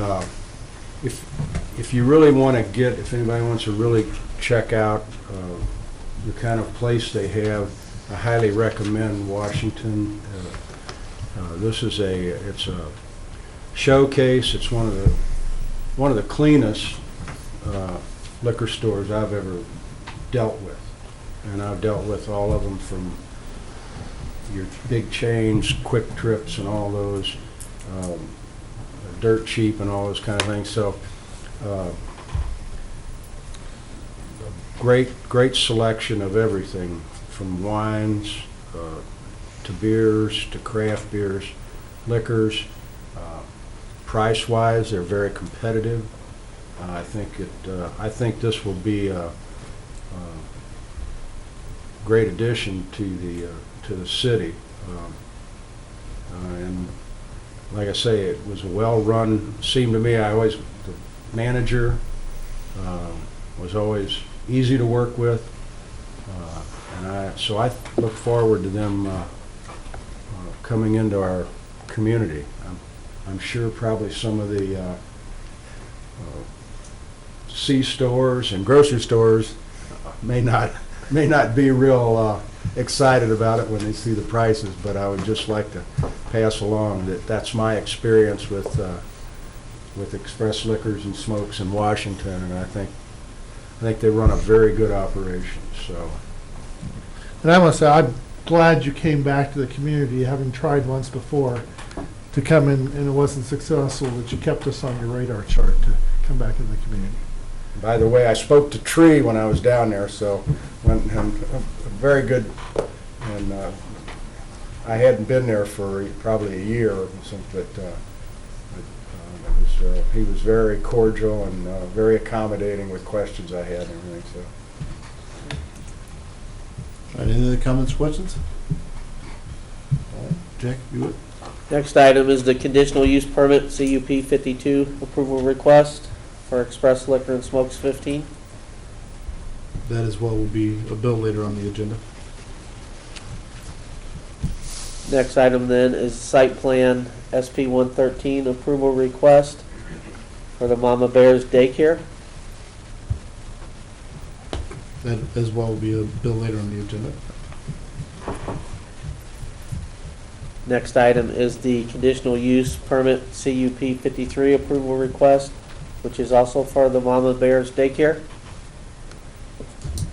if you really want to if anybody wants to really check out the kind of place they have, I highly recommend Washington. This is it's a showcase. It's one of the cleanest liquor stores I've ever dealt with, and I've dealt with all of them, from your big chains, Quick Trips, and all those, Dirt Cheap, and all those kind of things. So, great selection of everything, from wines, to beers, to craft beers, liquors. Price-wise, they're very competitive. I think this will be a great addition to the city. And like I say, it was a well-run, seemed to me, the manager was always easy to work with. So I look forward to them coming into our community. I'm sure probably some of the C-stores and grocery stores may not be real excited about it when they see the prices, but I would just like to pass along that that's my experience with Express Liquors and Smokes in Washington, and I think they run a very good operation. So, And I must say, I'm glad you came back to the community, having tried once before to come in and it wasn't successful, that you kept us on your radar chart to come back into the community. by the way, I spoke to Tree when I was down there, so very good. And I hadn't been there for probably a year or something, but he was very cordial and very accommodating with questions I had and everything. So. All right, any other comments, questions? All right, Jack, you would? Next item is the conditional use permit, CUP 52 approval request for Express Liquor and Smokes 15. That as well will be a bill later on the agenda. Next item then is site plan SP 113 approval request for the Mama Bears Daycare. That as well will be a bill later on the agenda. Next item is the conditional use permit CUP 53 approval request, which is also for the Mama Bears Daycare.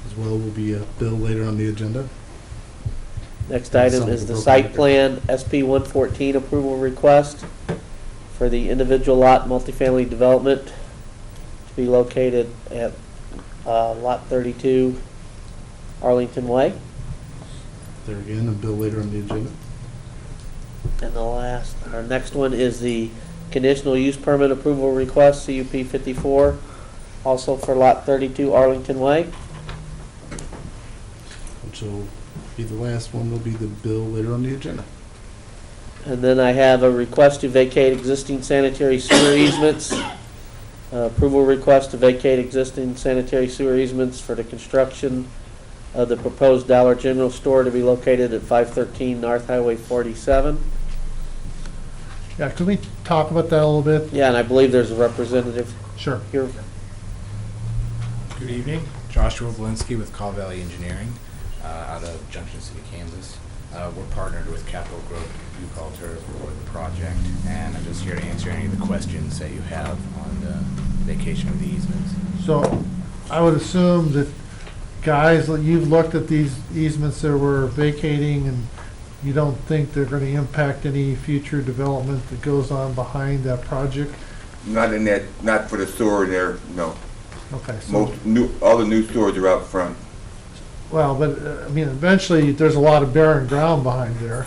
As well will be a bill later on the agenda. Next item is the site plan SP 114 approval request for the individual lot multifamily development to be located at lot 32 Arlington Way. There again, a bill later on the agenda. And our next one is the conditional use permit approval request, CUP 54, also for lot 32 Arlington Way. Which will be the last one, will be the bill later on the agenda. And then I have a request to vacate existing sanitary sewer easements. Approval request to vacate existing sanitary sewer easements for the construction of the proposed Dollar General store to be located at 513 North Highway 47. Yeah, could we talk about that a little bit? Yeah, and I believe there's a representative Sure. here. Good evening, Joshua Blinsky with Call Valley Engineering out of Junction City, Kansas. We're partnered with Capital Growth Buchalter for the project, and I'm just here to answer any of the questions that you have on the vacation of the easements. So I would assume that, guys, that you've looked at these easements that we're vacating and you don't think they're going to impact any future development that goes on behind that project? Not in that, not for the store there, no. Okay. So, All the new stores are out front. well, but I mean, eventually there's a lot of barren ground behind there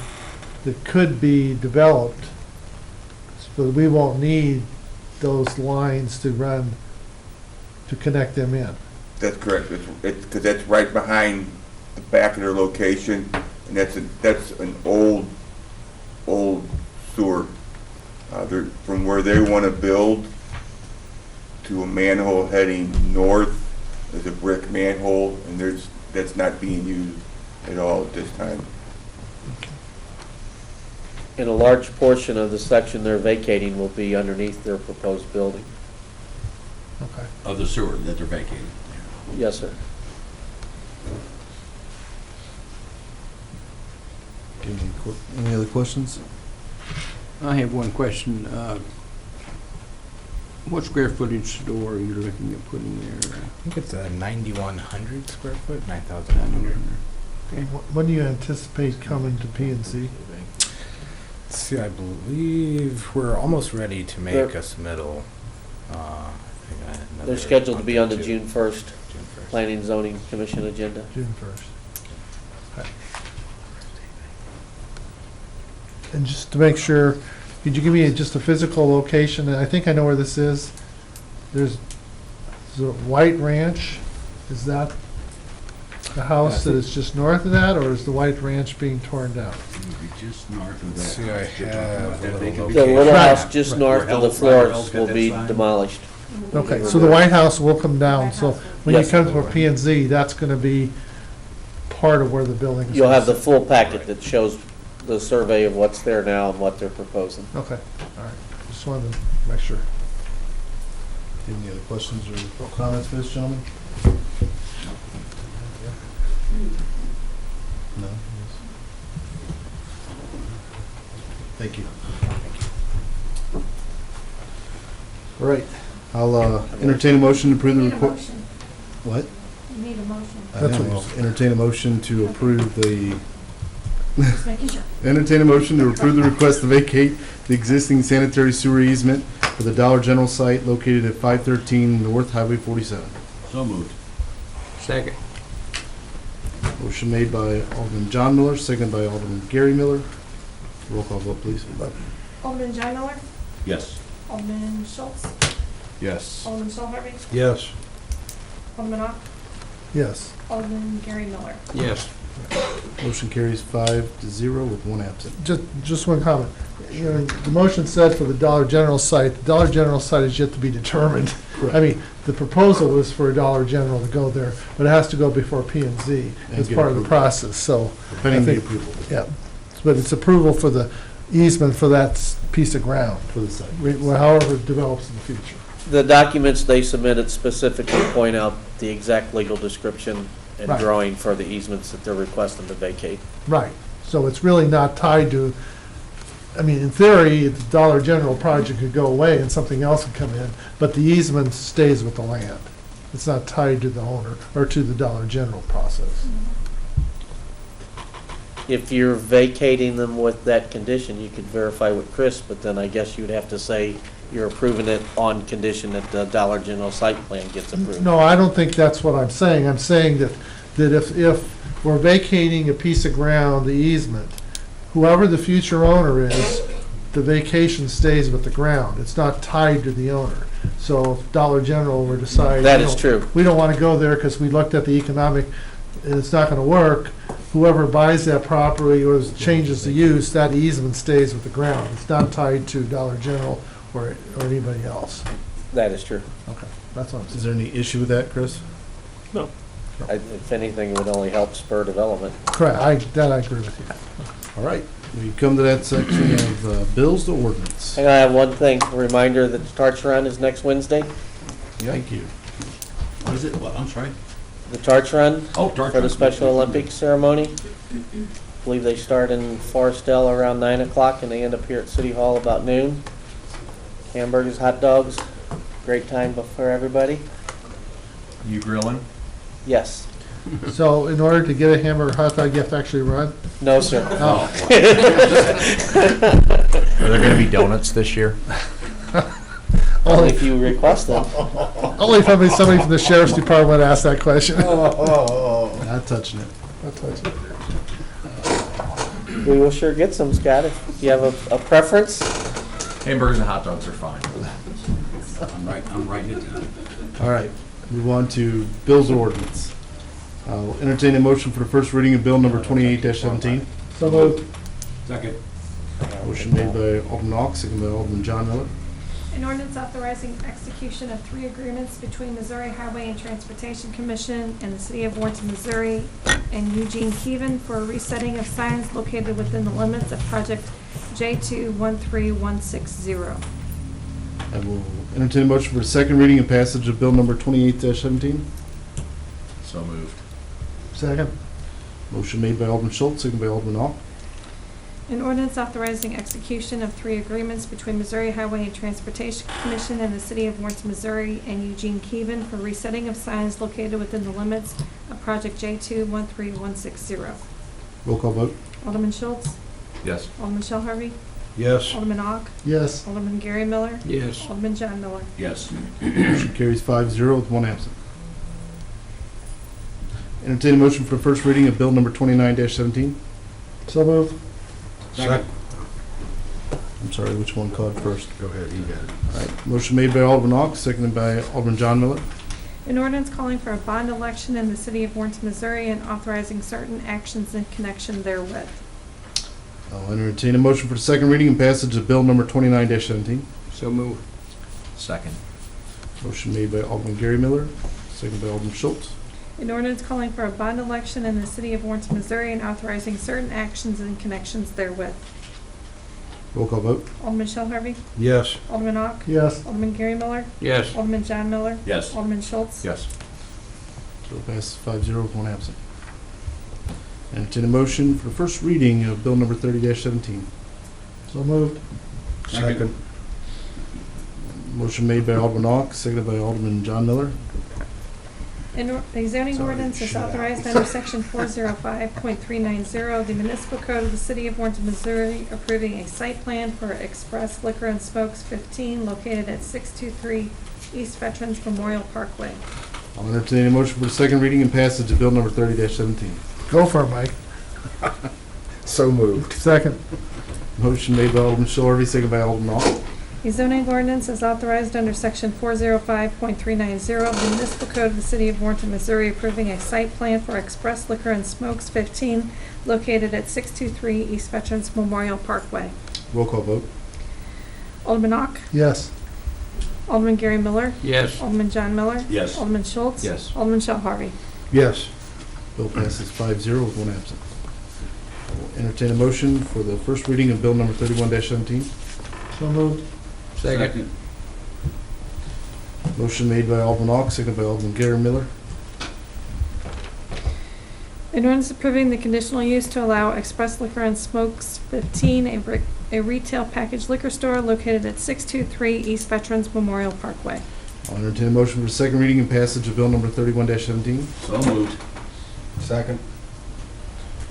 that could be developed. So we won't need those lines to run to connect them in. That's correct. It's because that's right behind the back of their location, and that's an old sewer. From where they want to build to a manhole heading north, there's a brick manhole, and that's not being used at all at this time. And a large portion of the section they're vacating will be underneath their proposed building. Okay. Of the sewer that they're vacating. Yes, sir. Any other questions? I have one question. What square footage store are you looking at putting there? I think it's a 9,100 square foot, 9,100. Okay. When do you anticipate coming to P&C? See, I believe we're almost ready to make a submittal. They're scheduled to be on the June June 1st Planning and Zoning Commission agenda. June 1st. Okay. And just to make sure, could you give me just a physical location? I think I know where this is. There's the White Ranch. Is that the house that is just north of that, or is the White Ranch being torn down? Just north of that. See, I house you're talking have about, that a vacant The location. little Right. house just Right. north Where of the Hell's Fire floors got will that be sign? demolished. Okay, so the White House will come down, White so House when you Yes. come to a P and Z, that's gonna be part of where the building is. You'll have the gonna full packet that shows the survey of what's there now and what they're proposing. sit. Okay, all right, just wanted to make sure. Any other questions or comments for this gentleman? No? Thank you. All right, I'll entertain a motion to approve the Need a report. motion. What? You need a motion. That's what I'll entertain a motion to approve the, Just making sure. entertain a motion to approve the request to vacate the existing sanitary sewer easement for the Dollar General site located at 513 North Highway 47. So moved. Second. Motion made by Alderman John Miller, seconded by Alderman Gary Miller. Roll call vote, please. Alderman John Miller, Yes. Alderman Schultz, Yes. Alderman Shell Harvey, Yes. Alderman Ock, Yes. Alderman Gary Miller. Yes. Motion carries 5-0 with one absent. Just one comment. You know, the motion said for the Dollar General site, the Dollar General site is yet to be determined. I mean, the proposal was for a Dollar General to go there, but it has to go before P and Z And as get part of the approval. process, so. Pending I the think- approval Yeah, but it's approval for the easement for that piece of ground, for the site. however it develops in the future. The documents they submitted specifically point out the exact legal description and Right. drawing for the easements that they're requesting to vacate. Right, so it's really not tied to, I mean, in theory, the Dollar General project could go away and something else could come in, but the easement stays with the land. It's not tied to the owner or to the Dollar General process. If you're vacating them with that condition, you could verify with Chris, but then I guess you'd have to say you're approving it on condition that the Dollar General site plan gets approved. No, I don't think that's what I'm saying. I'm saying that if we're vacating a piece of ground, the easement, whoever the future owner is, the vacation stays with the ground. It's not tied to the owner. So if Dollar General were deciding. That is true. We don't want to go there because we looked at the economic, and it's not going to work. Whoever buys that property or changes the use, that easement stays with the ground. It's not tied to Dollar General or anybody else. That is true. Okay, that's what I'm Is saying. there any issue with that, Chris? If anything, it would only help spur development. Correct, I agree with you. All right, we come to that section of bills to ordinance. And I have one thing, a reminder that the Torch Run is next Wednesday. Thank you. What is it? What? I'm sorry. The Torch Run Oh, Torch for the Run. Special Olympics ceremony. I believe they start in Forestville around 9 o'clock and they end up here at City Hall about noon. Hamburgers, hot dogs, great time for everybody. You grilling? Yes. So in order to get a hamburger hot dog, you have to actually run? No, sir. Oh. Are there gonna be donuts this year? Only if you request them. Only if somebody from the sheriff's department asked that question. Not touching it. Not touching it. We will sure get some, Scott, if you have a preference. Hamburgers and hot dogs are fine. I'm writing it down. All right, move on to bills to ordinance. I'll entertain a motion for the first reading of bill number 28-17. So moved. Second. Motion made by Alderman Ock, second by Alderman John Miller. An ordinance authorizing execution of 3 agreements between Missouri Highway and Transportation Commission and the City of Warrenton, Missouri, and Eugene Keevan for a resetting of signs located within the limits of Project J213160. I will entertain a motion for the second reading and passage of bill number 28-17. So moved. Second. Motion made by Alderman Schultz, second by Alderman Ock. An ordinance authorizing execution of 3 agreements between Missouri Highway and Transportation Commission and the City of Warrenton, Missouri, and Eugene Keevan for resetting of signs located within the limits of Project J213160. Roll call vote. Alderman Schultz, Yes. Alderman Shell Harvey, Yes. Alderman Ock, Yes. Alderman Gary Miller, Yes. Alderman John Miller. Yes. Motion carries 5-0 with one absent. Entertain a motion for the first reading of bill number 29-17. So moved. Second. I'm sorry, which one called first? Go ahead, you got it. All right, motion made by Alderman Ock, seconded by Alderman John Miller. An ordinance calling for a bond election in the city of Warrenton, Missouri, and authorizing certain actions in connection therewith. I'll entertain a motion for the second reading and passage of bill number 29-17. So move. Second. Motion made by Alderman Gary Miller, seconded by Alderman Schultz. An ordinance calling for a bond election in the city of Warrenton, Missouri, and authorizing certain actions in connections therewith. Roll call vote. Alderman Shell Harvey. Yes. Alderman Ock. Yes. Alderman Gary Miller. Yes. Alderman John Miller. Yes. Alderman Schultz. Yes. Bill passes 5-0 with one absent. Entertain a motion for the first reading of bill number 30-17. So moved. Second. Motion made by Alderman Ock, seconded by Alderman John Miller. A zoning Sorry, ordinance is shut up. authorized under section 405.390 of the municipal code of the city of Warrenton, Missouri, approving a site plan for Express Liquor and Smokes 15 located at 623 East Veterans Memorial Parkway. I'll entertain a motion for the second reading and passage of bill number 30-17. Go for it, Mike. So moved. Second. Motion made by Alderman Shell Harvey, seconded by Alderman Ock. A zoning ordinance is authorized under section 405.390 of the municipal code of the city of Warrenton, Missouri, approving a site plan for Express Liquor and Smokes 15 located at 623 East Veterans Memorial Parkway. Roll call vote. Alderman Ock. Yes. Alderman Gary Miller. Yes. Alderman John Miller. Yes. Alderman Schultz. Yes. Alderman Shell Harvey. Yes. Bill passes 5-0 with one absent. I will entertain a motion for the first reading of bill number 31-17. So moved. Second. Motion made by Alderman Ock, seconded by Alderman Gary Miller. An ordinance approving the conditional use to allow Express Liquor and Smokes 15, a retail package liquor store located at 623 East Veterans Memorial Parkway. I'll entertain a motion for the second reading and passage of bill number 31-17. So moved. Second.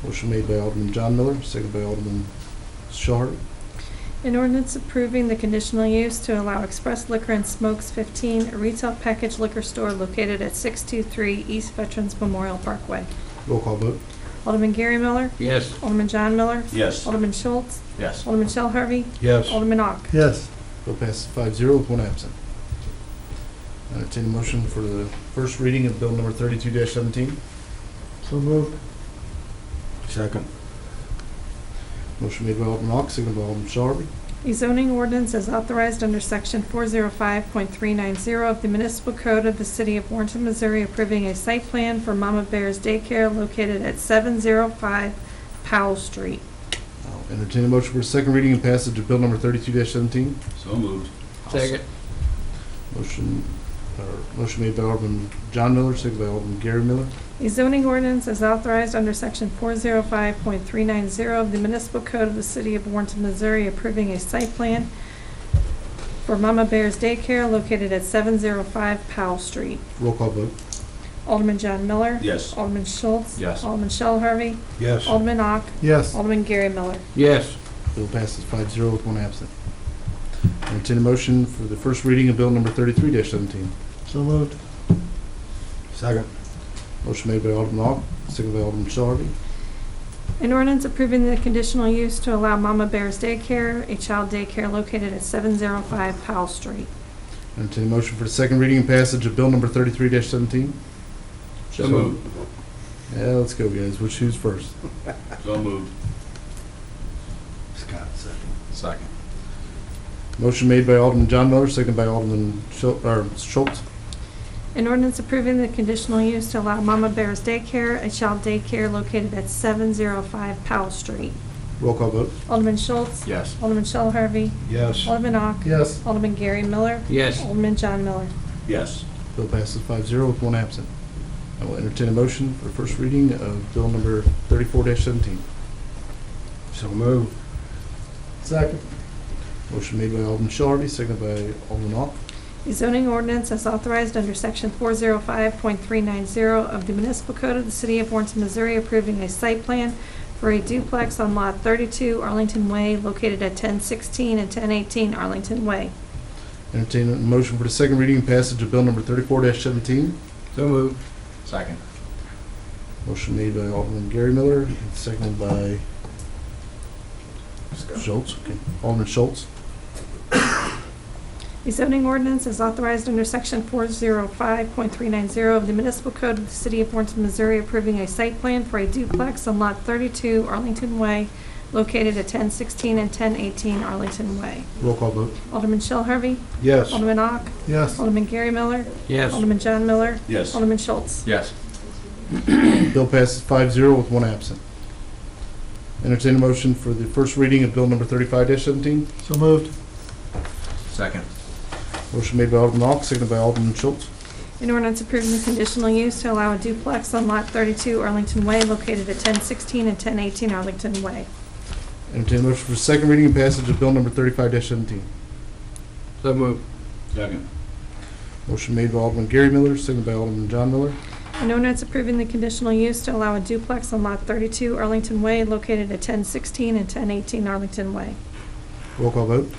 Motion made by Alderman John Miller, seconded by Alderman Shell Harvey. An ordinance approving the conditional use to allow Express Liquor and Smokes 15, a retail package liquor store located at 623 East Veterans Memorial Parkway. Roll call vote. Alderman Gary Miller. Yes. Alderman John Miller. Yes. Alderman Schultz. Yes. Alderman Shell Harvey. Yes. Alderman Ock. Yes. Bill passes 5-0 with one absent. I entertain a motion for the first reading of bill number 32-17. So moved. Second. Motion made by Alderman Ock, seconded by Alderman Shell Harvey. A zoning ordinance is authorized under section 405.390 of the municipal code of the city of Warrenton, Missouri, approving a site plan for Mama Bear's Daycare located at 705 Powell Street. I'll entertain a motion for the second reading and passage of bill number 32-17. So moved. Second. Motion made by Alderman John Miller, seconded by Alderman Gary Miller. A zoning ordinance is authorized under section 405.390 of the municipal code of the city of Warrenton, Missouri, approving a site plan for Mama Bear's Daycare located at 705 Powell Street. Roll call vote. Alderman John Miller. Yes. Alderman Schultz. Yes. Alderman Shell Harvey. Yes. Alderman Ock. Yes. Alderman Gary Miller. Yes. Bill passes 5-0 with one absent. Entertain a motion for the first reading of bill number 33-17. So moved. Second. Motion made by Alderman Ock, seconded by Alderman Shell Harvey. An ordinance approving the conditional use to allow Mama Bear's Daycare, a child daycare located at 705 Powell Street. Entertain a motion for the second reading and passage of bill number 33-17. So moved. Yeah, let's go, guys. Who's first? So moved. Scott, second. Second. Motion made by Alderman John Miller, seconded by Alderman Schultz. An ordinance approving the conditional use to allow Mama Bear's Daycare, a child daycare located at 705 Powell Street. Roll call vote. Alderman Schultz. Yes. Alderman Shell Harvey. Yes. Alderman Ock. Yes. Alderman Gary Miller. Yes. Alderman John Miller. Yes. Bill passes 5-0 with one absent. I will entertain a motion for the first reading of bill number 34-17. So moved. Second. Motion made by Alderman Shell Harvey, seconded by Alderman Ock. A zoning ordinance as authorized under section 405.390 of the municipal code of the city of Warrenton, Missouri, approving a site plan for a duplex on lot 32 Arlington Way located at 1016 and 1018 Arlington Way. Entertain a motion for the second reading and passage of bill number 34-17. So moved. Second. Motion made by Alderman Gary Miller, and seconded by Schultz, okay. Alderman Schultz. A zoning ordinance is authorized under section 405.390 of the municipal code of the city of Warrenton, Missouri, approving a site plan for a duplex on lot 32 Arlington Way, located at 1016 and 1018 Arlington Way. Roll call vote. Alderman Shell Harvey. Yes. Alderman Ock. Yes. Alderman Gary Miller. Yes. Alderman John Miller. Yes. Alderman Schultz. Yes. Bill passes 5-0 with one absent. Entertain a motion for the first reading of Bill number 35-17. So moved. Second. Motion made by Alderman Ock, seconded by Alderman Schultz. An ordinance approving the conditional use to allow a duplex on lot 32 Arlington Way, located at 1016 and 1018 Arlington Way. Entertain a motion for second reading and passage of Bill number 35-17. So moved. Second. Motion made by Alderman Gary Miller, seconded by Alderman John Miller. An ordinance approving the conditional use to allow a duplex on lot 32 Arlington Way, located at 1016 and 1018 Arlington Way. Roll call vote.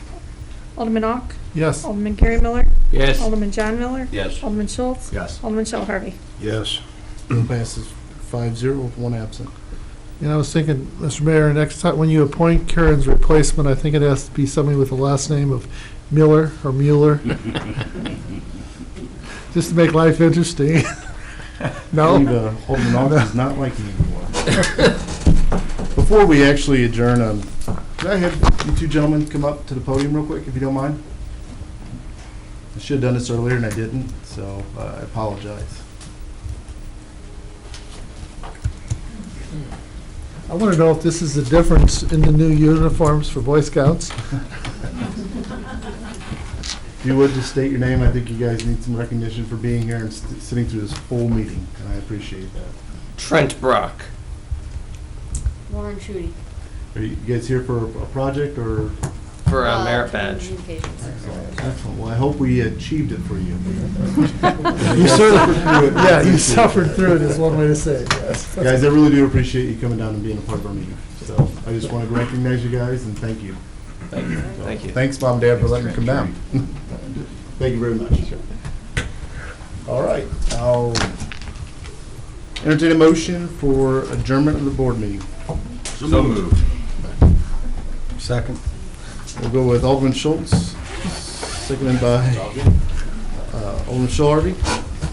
Alderman Ock. Yes. Alderman Gary Miller. Yes. Alderman John Miller. Yes. Alderman Schultz. Yes. Alderman Shell Harvey. Yes. Bill passes 5-0 with one absent. And I was thinking, Mr. Mayor, next time when you appoint Karen's replacement, I think it has to be somebody with the last name of Miller or Mueller. Just to make life interesting. No? I believe, Alderman Ock is not like you anymore. Before we actually adjourn, could I have you two gentlemen come up to the podium real quick, if you don't mind? I should have done this earlier and I didn't, so I apologize. I want to know if this is the difference in the new uniforms for Boy Scouts. If you would just state your name, I think you guys need some recognition for being here and sitting through this full meeting, and I appreciate that. Trent Brock. Lauren Schutte. Are you guys here for a project or? For a merit badge. Excellent. Well, I hope we achieved it for you. You suffered through it. Yeah, you suffered through it is one way to say it, yes. Guys, I really do appreciate you coming down and being a part of our meeting. So I just want to recognize you guys and thank you. Thank you. Thank you. Thanks, Mom and Dad, for letting me come down. Thank you very much. All right. I'll entertain a motion for adjournment of the board meeting. So moved. Second. We'll go with Alderman Schultz, seconded by Alderman Shell Harvey.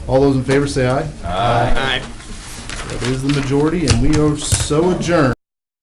All those in favor say aye. Aye. That is the majority, and we are so adjourned.